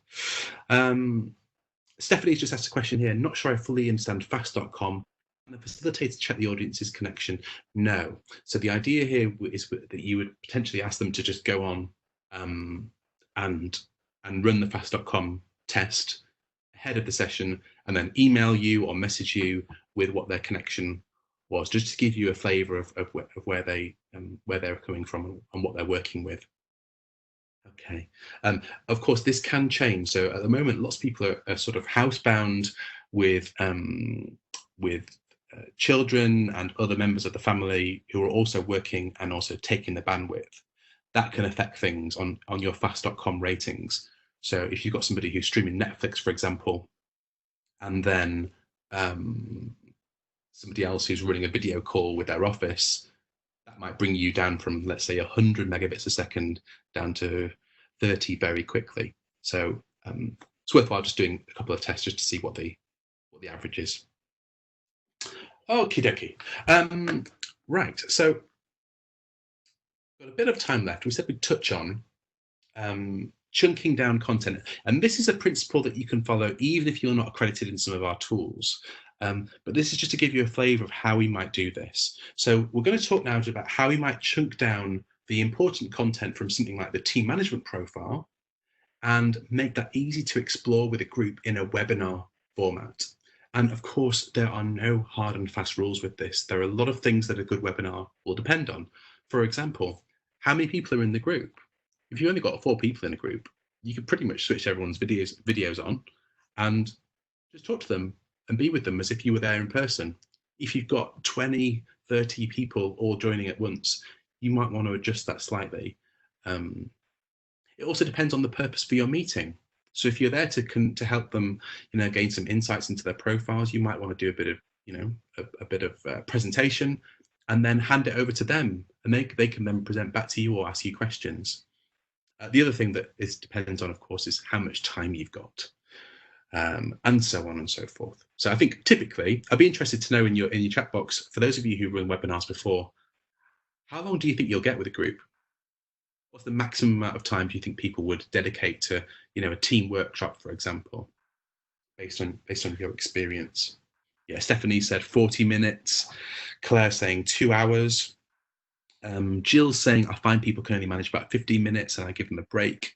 Stephanie's just asked a question here. Not sure I fully understand fast.com. Can the facilitator check the audience's connection? No. So the idea here is that you would potentially ask them to just go on and run the fast.com test ahead of the session, and then email you or message you with what their connection was, just to give you a flavour of where they're coming from and what they're working with. Okay. Of course, this can change. So at the moment, lots of people are sort of housebound with children and other members of the family who are also working and also taking the bandwidth, that can affect things on your fast.com ratings. So if you've got somebody who's streaming Netflix, for example, and then somebody else who's running a video call with their office, that might bring you down from, let's say, 100 megabits a second down to 30 very quickly. So it's worthwhile just doing a couple of tests just to see what the average is. Okie dokie. Right, so got a bit of time left. We said we'd touch on chunking down content. And this is a principle that you can follow even if you're not accredited in some of our tools. But this is just to give you a flavor of how we might do this. So we're going to talk now about how we might chunk down the important content from something like the team management profile and make that easy to explore with a group in a webinar format. And of course, there are no hard and fast rules with this. There are a lot of things that a good webinar will depend on. For example, how many people are in the group? If you only got 4 people in a group, you could pretty much switch everyone's videos on and just talk to them and be with them as if you were there in person. If you've got 20, 30 people all joining at once, you might want to adjust that slightly. It also depends on the purpose for your meeting. So if you're there to help them, gain some insights into their profiles, you might want to do a bit of, a bit of presentation, and then hand it over to them, and they can then present back to you or ask you questions. The other thing that depends on, of course, is how much time you've got, and so on and so forth. So I think typically, I'd be interested to know in your chat box, for those of you who run webinars before, how long do you think you'll get with a group? What's the maximum amount of time do you think people would dedicate to, a team workshop, for example, based on your experience? Yeah, Stephanie said 40 minutes. Claire saying 2 hours. Jill's saying I find people can only manage about 15 minutes and I give them a break.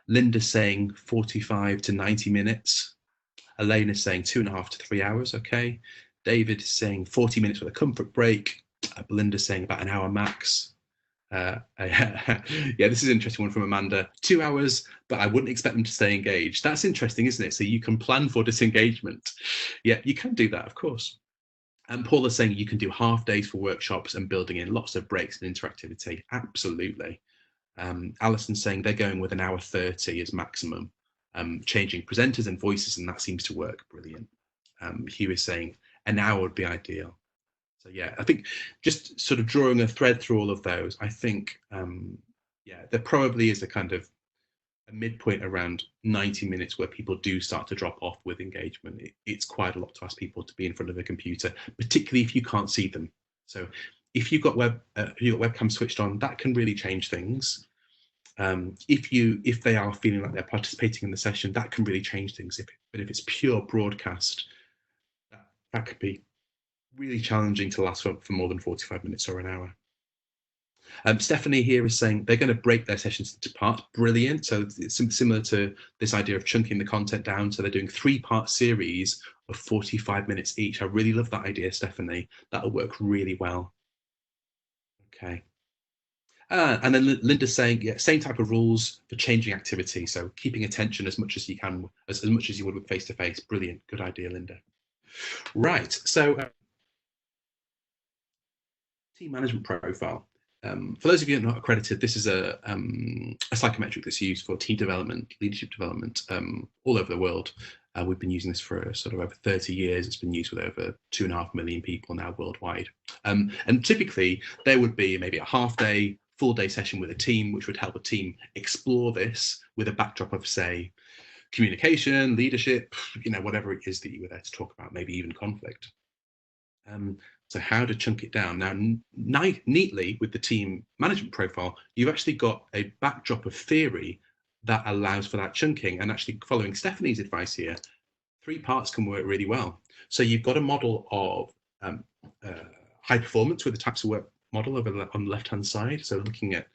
Linda's saying 45 to 90 minutes. Elena's saying 2.5 to 3 hours. Okay. David is saying 40 minutes with a comfort break. Belinda's saying about an hour max. Yeah, this is an interesting one from Amanda. 2 hours, but I wouldn't expect them to stay engaged. That's interesting, isn't it? So you can plan for disengagement. Yeah, you can do that, of course. And Paul is saying you can do half days for workshops and building in lots of breaks and interactivity. Absolutely. Alison's saying they're going with an hour 30 as maximum, changing presenters and voices, and that seems to work. Brilliant. Hugh is saying an hour would be ideal. So yeah, I think just sort of drawing a thread through all of those, I think, yeah, there probably is a kind of a midpoint around 90 minutes where people do start to drop off with engagement. It's quite a lot to ask people to be in front of a computer, particularly if you can't see them. So if you've got webcam switched on, that can really change things. If they are feeling like they're participating in the session, that can really change things. But if it's pure broadcast, that could be really challenging to last for more than 45 minutes or an hour. Stephanie here is saying they're going to break their sessions into parts. Brilliant. So it's similar to this idea of chunking the content down. So they're doing 3-part series of 45 minutes each. I really love that idea, Stephanie. That'll work really well. Okay. And then Linda's saying, yeah, same type of rules for changing activity. So keeping attention as much as you can, as much as you would with face-to-face. Brilliant. Good idea, Linda. Right. So team management profile. For those of you who are not accredited, this is a psychometric that's used for team development, leadership development all over the world. We've been using this for sort of over 30 years. It's been used with over 2.5 million people now worldwide. And typically there would be maybe a half-day, full-day session with a team, which would help a team explore this with a backdrop of, say, communication, leadership, whatever it is that you were there to talk about, maybe even conflict. So how to chunk it down. Now, neatly with the team management profile, you've actually got a backdrop of theory that allows for that chunking. And actually following Stephanie's advice here, 3 parts can work really well. So you've got a model of high performance with the types of work model over on the left-hand side. So looking at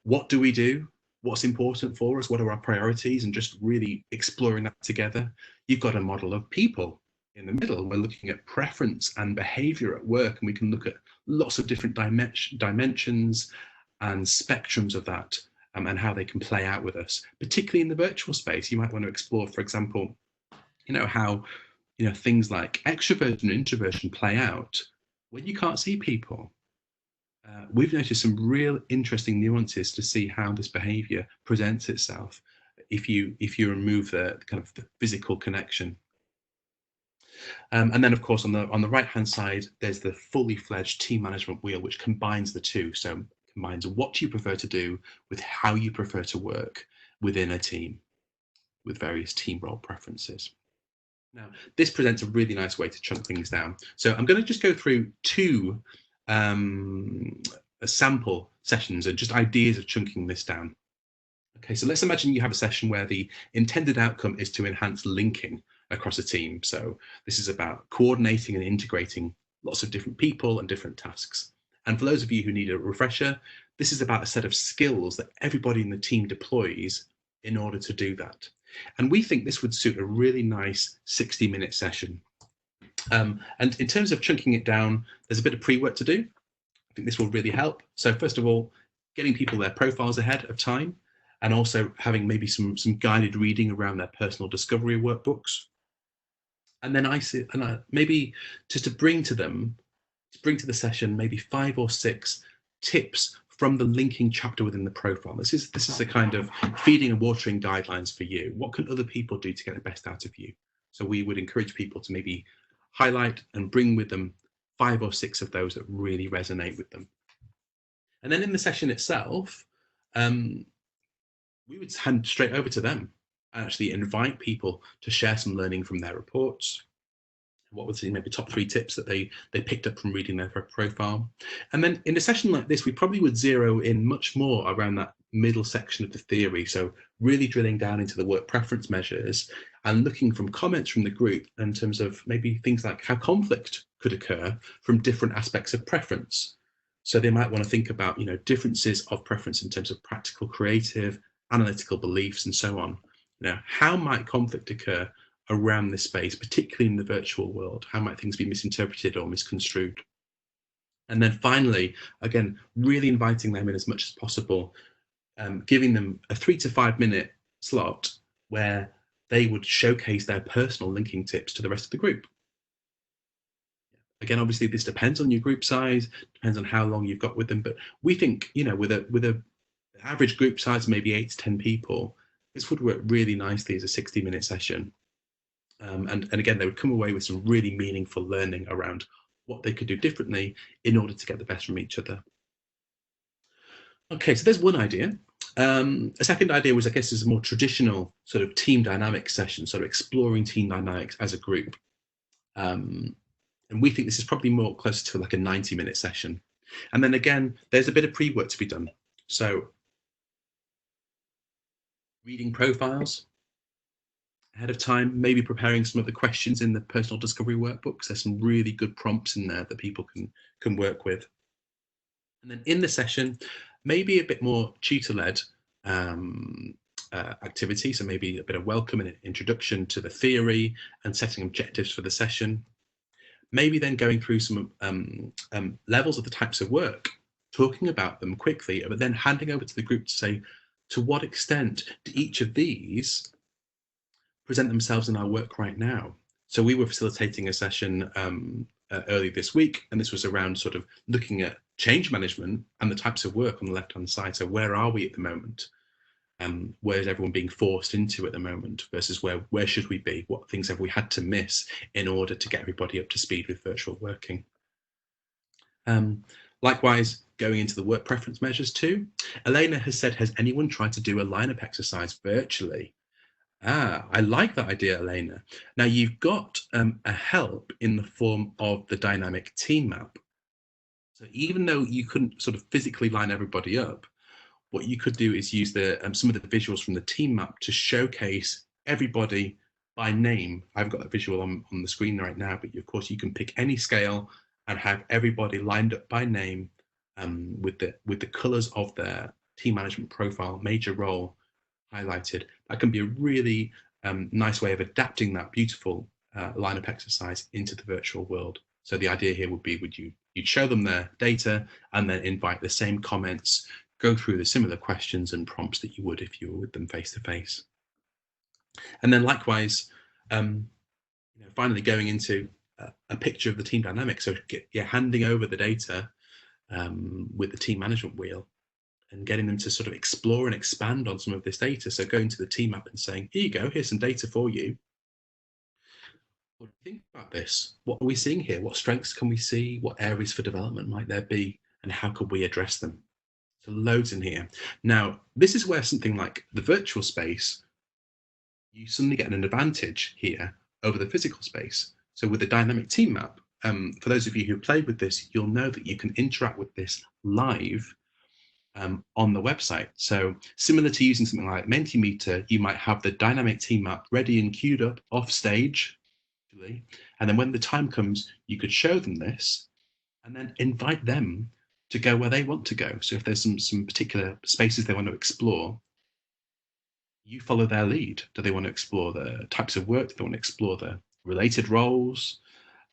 what do we do? What's important for us? What are our priorities? And just really exploring that together. You've got a model of people. In the middle, we're looking at preference and behavior at work, and we can look at lots of different dimensions and spectrums of that, and how they can play out with us, particularly in the virtual space. You might want to explore, for example, how things like extroversion and introversion play out when you can't see people. We've noticed some real interesting nuances to see how this behavior presents itself if you remove the kind of the physical connection. And then, of course, on the right hand side, there's the fully fledged team management wheel, which combines the two. So combines what you prefer to do with how you prefer to work within a team with various team role preferences. Now, this presents a really nice way to chunk things down. So I'm going to just go through two sample sessions and just ideas of chunking this down. Okay, so let's imagine you have a session where the intended outcome is to enhance linking across a team. So this is about coordinating and integrating lots of different people and different tasks. And for those of you who need a refresher, this is about a set of skills that everybody in the team deploys in order to do that. And we think this would suit a really nice 60-minute session. And in terms of chunking it down, there's a bit of pre-work to do. I think this will really help. So first of all, getting people their profiles ahead of time, and also having maybe some guided reading around their personal discovery workbooks. And then maybe just to bring to the session maybe 5 or 6 tips from the linking chapter within the profile. This is a kind of feeding and watering guidelines for you. What can other people do to get the best out of you? So we would encourage people to maybe highlight and bring with them 5 or 6 of those that really resonate with them. And then in the session itself, we would hand straight over to them and actually invite people to share some learning from their reports. What would be maybe top 3 tips that they picked up from reading their profile. And then in a session like this, we probably would zero in much more around that middle section of the theory. So really drilling down into the work preference measures and looking from comments from the group in terms of maybe things like how conflict could occur from different aspects of preference. So they might want to think about, differences of preference in terms of practical, creative, analytical beliefs, and so on. How might conflict occur around this space, particularly in the virtual world? How might things be misinterpreted or misconstrued? And then finally, again, really inviting them in as much as possible, giving them a 3 to 5 minute slot where they would showcase their personal linking tips to the rest of the group. Again, obviously, this depends on your group size, depends on how long you've got with them. But we think, with a average group size, maybe 8 to 10 people, this would work really nicely as a 60-minute session. And again, they would come away with some really meaningful learning around what they could do differently in order to get the best from each other. Okay, so there's one idea. A second idea was, I guess, is a more traditional sort of team dynamics session, sort of exploring team dynamics as a group. And we think this is probably more close to like a 90-minute session. And then again, there's a bit of pre-work to be done. So reading profiles ahead of time, maybe preparing some of the questions in the personal discovery workbooks. There's some really good prompts in there that people can work with. And then in the session, maybe a bit more tutor-led activity. So maybe a bit of welcome and an introduction to the theory and setting objectives for the session. Maybe then going through some levels of the types of work, talking about them quickly, but then handing over to the group to say, to what extent do each of these present themselves in our work right now? So we were facilitating a session early this week, and this was around sort of looking at change management and the types of work on the left-hand side. So where are we at the moment? Where is everyone being forced into at the moment versus where should we be? What things have we had to miss in order to get everybody up to speed with virtual working? Likewise, going into the work preference measures too. Elena has said, has anyone tried to do a lineup exercise virtually? I like that idea, Elena. Now you've got a help in the form of the dynamic team map. So even though you couldn't sort of physically line everybody up, what you could do is use some of the visuals from the team map to showcase everybody by name. I've got that visual on the screen right now, but of course you can pick any scale and have everybody lined up by name with the colors of their team management profile, major role highlighted. That can be a really nice way of adapting that beautiful lineup exercise into the virtual world. So the idea here would be, you'd show them their data and then invite the same comments, go through the similar questions and prompts that you would if you were with them face to face. And then likewise, finally going into a picture of the team dynamic. So handing over the data with the team management wheel and getting them to sort of explore and expand on some of this data. So going to the team app and saying, here you go, here's some data for you. What do you think about this? What are we seeing here? What strengths can we see? What areas for development might there be? And how could we address them? So loads in here. Now, this is where something like the virtual space, you suddenly get an advantage here over the physical space. So with the dynamic team map, for those of you who played with this, you'll know that you can interact with this live on the website. So similar to using something like Mentimeter, you might have the dynamic team map ready and queued up off stage. And then when the time comes, you could show them this and then invite them to go where they want to go. So if there's some particular spaces they want to explore, you follow their lead. Do they want to explore the types of work? Do they want to explore the related roles?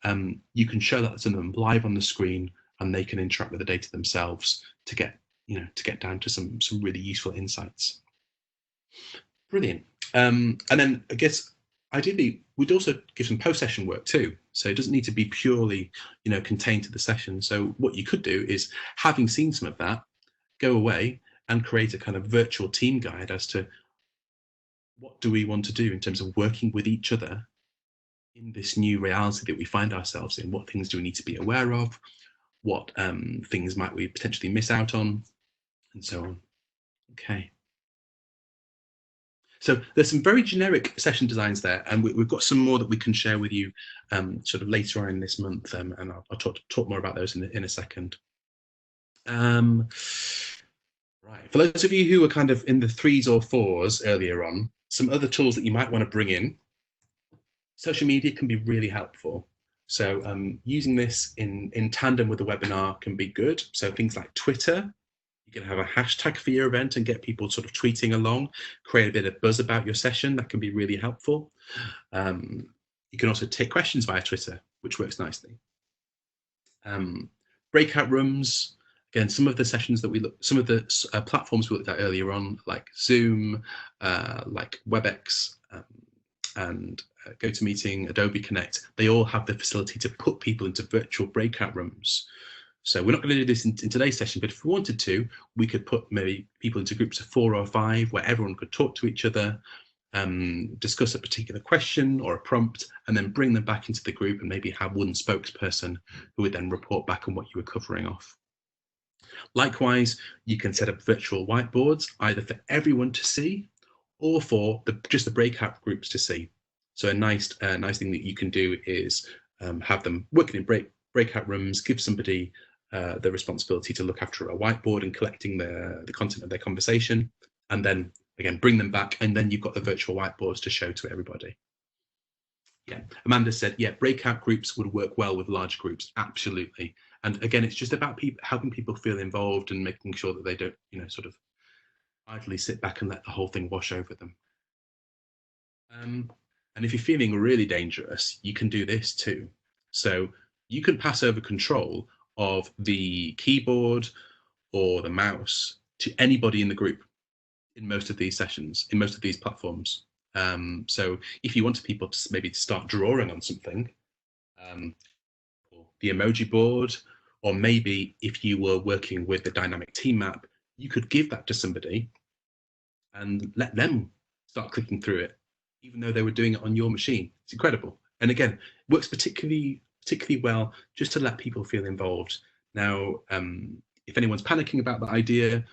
You can show that to them live on the screen, and they can interact with the data themselves to get down to some really useful insights. Brilliant. And then I guess ideally we'd also give some post-session work too. So it doesn't need to be purely contained to the session. So what you could do is, having seen some of that, go away and create a kind of virtual team guide as to what do we want to do in terms of working with each other in this new reality that we find ourselves in. What things do we need to be aware of? What things might we potentially miss out on, and so on. Okay. So there's some very generic session designs there, and we've got some more that we can share with you sort of later on in this month, and I'll talk more about those in a second. Right. For those of you who were kind of in the 3s or 4s earlier on, some other tools that you might want to bring in. Social media can be really helpful. So using this in tandem with a webinar can be good. So things like Twitter, you can have a hashtag for your event and get people sort of tweeting along, create a bit of buzz about your session. That can be really helpful. You can also take questions via Twitter, which works nicely. Breakout rooms. Again, some of the sessions that some of the platforms we looked at earlier on, like Zoom, like WebEx, and GoToMeeting, Adobe Connect, they all have the facility to put people into virtual breakout rooms. So we're not going to do this in today's session, but if we wanted to, we could put maybe people into groups of 4 or 5 where everyone could talk to each other, discuss a particular question or a prompt, and then bring them back into the group and maybe have one spokesperson who would then report back on what you were covering off. Likewise, you can set up virtual whiteboards, either for everyone to see or for just the breakout groups to see. So a nice thing that you can do is have them working in breakout rooms, give somebody the responsibility to look after a whiteboard and collecting the content of their conversation, and then again bring them back, and then you've got the virtual whiteboards to show to everybody. Yeah, Amanda said, yeah, breakout groups would work well with large groups, absolutely. And again, it's just about helping people feel involved and making sure that they don't, sort of idly sit back and let the whole thing wash over them. And if you're feeling really dangerous, you can do this too. So you can pass over control of the keyboard or the mouse to anybody in the group in most of these sessions, in most of these platforms. So if you wanted people to maybe start drawing on something, or the emoji board, or maybe if you were working with the dynamic team map, you could give that to somebody and let them start clicking through it, even though they were doing it on your machine. It's incredible. And again, works particularly well just to let people feel involved. Now, if anyone's panicking about that idea,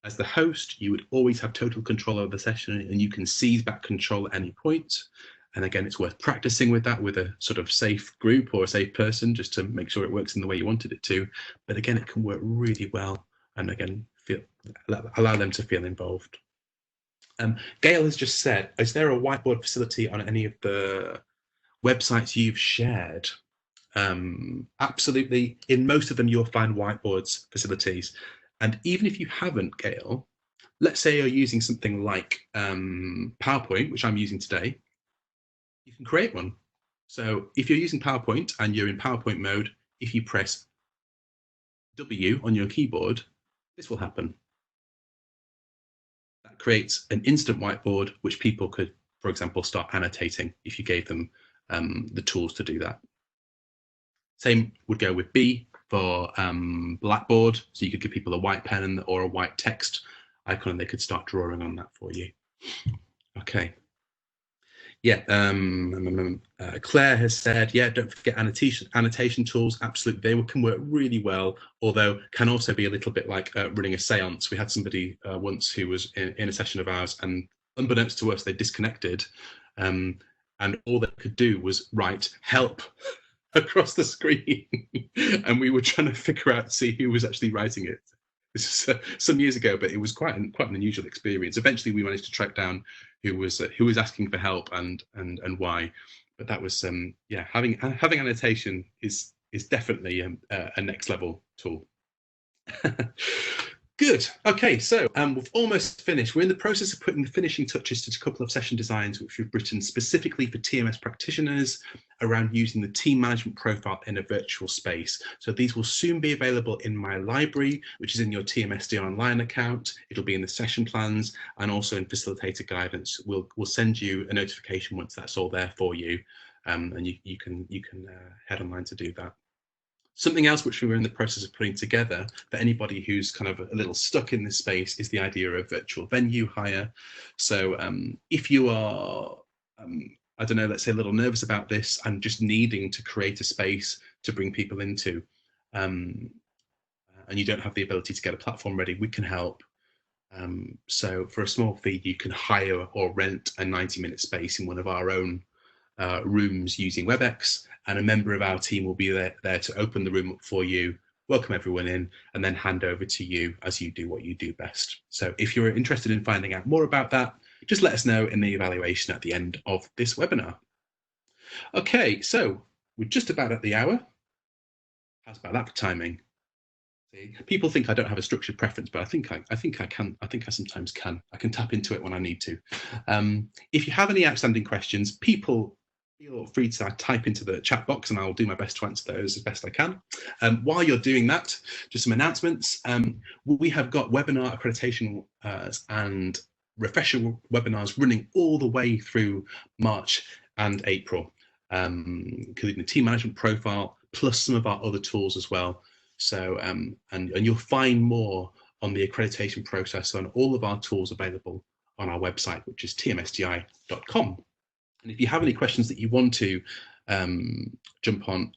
as the host, you would always have total control over the session, and you can seize back control at any point. And again, it's worth practicing with that with a sort of safe group or a safe person, just to make sure it works in the way you wanted it to. But again, it can work really well, and again, allow them to feel involved. Gail has just said, is there a whiteboard facility on any of the websites you've shared? Absolutely. In most of them, you'll find whiteboards facilities. And even if you haven't, Gail, let's say you're using something like PowerPoint, which I'm using today, you can create one. So if you're using PowerPoint and you're in PowerPoint mode, if you press W on your keyboard, this will happen. That creates an instant whiteboard, which people could, for example, start annotating if you gave them the tools to do that. Same would go with B for Blackboard. So you could give people a white pen or a white text icon and they could start drawing on that for you. Okay. Yeah, Claire has said, yeah, don't forget annotation tools. Absolutely, they can work really well, although can also be a little bit like running a seance. We had somebody once who was in a session of ours, and unbeknownst to us, they disconnected, and all they could do was write "help" across the screen, and we were trying to figure out, see who was actually writing it. This is some years ago, but it was quite an unusual experience. Eventually, we managed to track down who was asking for help and why. But that was yeah, having annotation is definitely a next level tool. Good. Okay, so we've almost finished. We're in the process of putting the finishing touches to a couple of session designs which we've written specifically for TMS practitioners around using the team management profile in a virtual space. So these will soon be available in my library, which is in your TMSD online account. It'll be in the session plans and also in facilitator guidance. We'll send you a notification once that's all there for you, and you can head online to do that. Something else which we were in the process of putting together for anybody who's kind of a little stuck in this space is the idea of virtual venue hire. So if you are, I don't know, let's say a little nervous about this and just needing to create a space to bring people into, and you don't have the ability to get a platform ready, we can help. So for a small fee, you can hire or rent a 90-minute space in one of our own rooms using WebEx, and a member of our team will be there to open the room up for you, welcome everyone in, and then hand over to you as you do what you do best. So if you're interested in finding out more about that, just let us know in the evaluation at the end of this webinar. Okay, so we're just about at the hour. How's about that for timing? People think I don't have a structured preference, but I think I can. I think I sometimes can. I can tap into it when I need to. If you have any outstanding questions, people feel free to type into the chat box and I'll do my best to answer those as best I can. While you're doing that, just some announcements. We have got webinar accreditation and refresher webinars running all the way through March and April, including the team management profile, plus some of our other tools as well. So, and you'll find more on the accreditation process on all of our tools available on our website, which is tmsdi.com. And if you have any questions that you want to jump on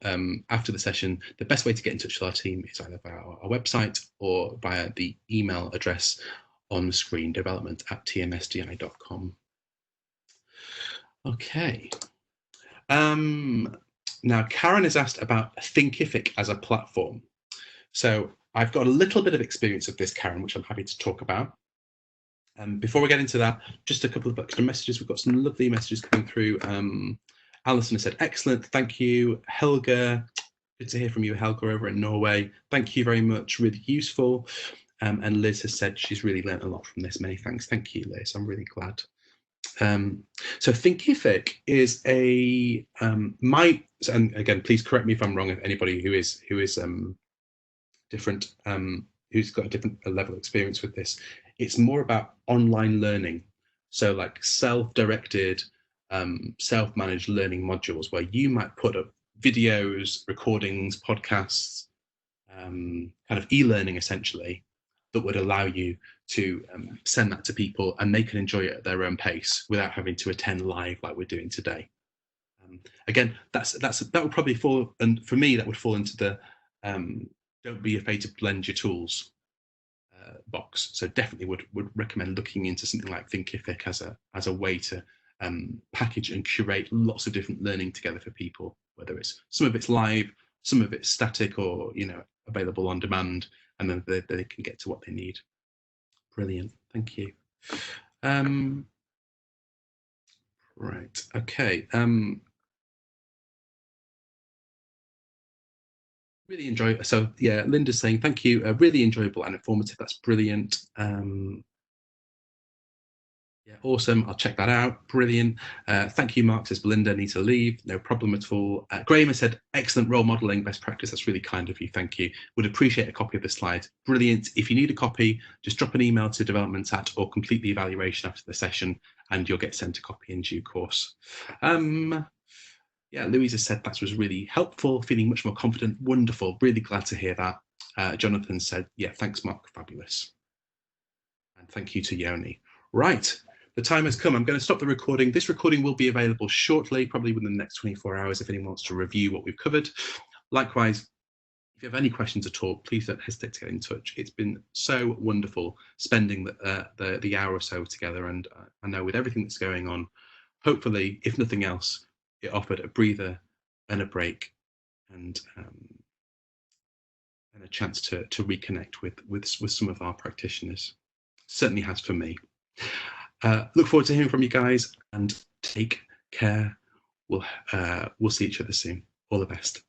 after the session, the best way to get in touch with our team is either via our website or via the email address on the screen, development@tmsdi.com. Okay. Now, Karen has asked about Thinkific as a platform. So I've got a little bit of experience of this, Karen, which I'm happy to talk about. Before we get into that, just a couple of extra messages. We've got some lovely messages coming through. Alison has said, excellent, thank you. Helga, good to hear from you, Helga, over in Norway. Thank you very much, really useful. And Liz has said she's really learned a lot from this. Many thanks. Thank you, Liz. I'm really glad. So Thinkific is a and again, please correct me if I'm wrong. If anybody who is different, who's got a different level of experience with this, it's more about online learning. So like self-directed, self-managed learning modules where you might put up videos, recordings, podcasts, kind of e-learning essentially, that would allow you to send that to people and they can enjoy it at their own pace without having to attend live like we're doing today. Again, that would probably fall, and for me that would fall into the don't be afraid to blend your tools box. So definitely would recommend looking into something like Thinkific as a way to package and curate lots of different learning together for people, whether it's some of it's live, some of it's static, or available on demand, and then they can get to what they need. Brilliant, thank you. Right, okay. Really enjoy. So yeah, Linda's saying thank you. Really enjoyable and informative. That's brilliant. Yeah, awesome. I'll check that out. Brilliant. Thank you, Mark. Says Belinda, need to leave. No problem at all. Graham has said excellent role modeling, best practice. That's really kind of you. Thank you. Would appreciate a copy of the slide. Brilliant. If you need a copy, just drop an email to development at or complete the evaluation after the session, and you'll get sent a copy in due course. Yeah, Louisa said that was really helpful, feeling much more confident. Wonderful, really glad to hear that. Jonathan said, yeah, thanks, Mark, fabulous. And thank you to Yoni. Right, the time has come. I'm going to stop the recording. This recording will be available shortly, probably within the next 24 hours, if anyone wants to review what we've covered. Likewise, if you have any questions at all, please don't hesitate to get in touch. It's been so wonderful spending the hour or so together, and I know with everything that's going on, hopefully, if nothing else, it offered a breather and a break, and a chance to reconnect with some of our practitioners. Certainly has for me. Look forward to hearing from you guys, and take care. We'll see each other soon. All the best.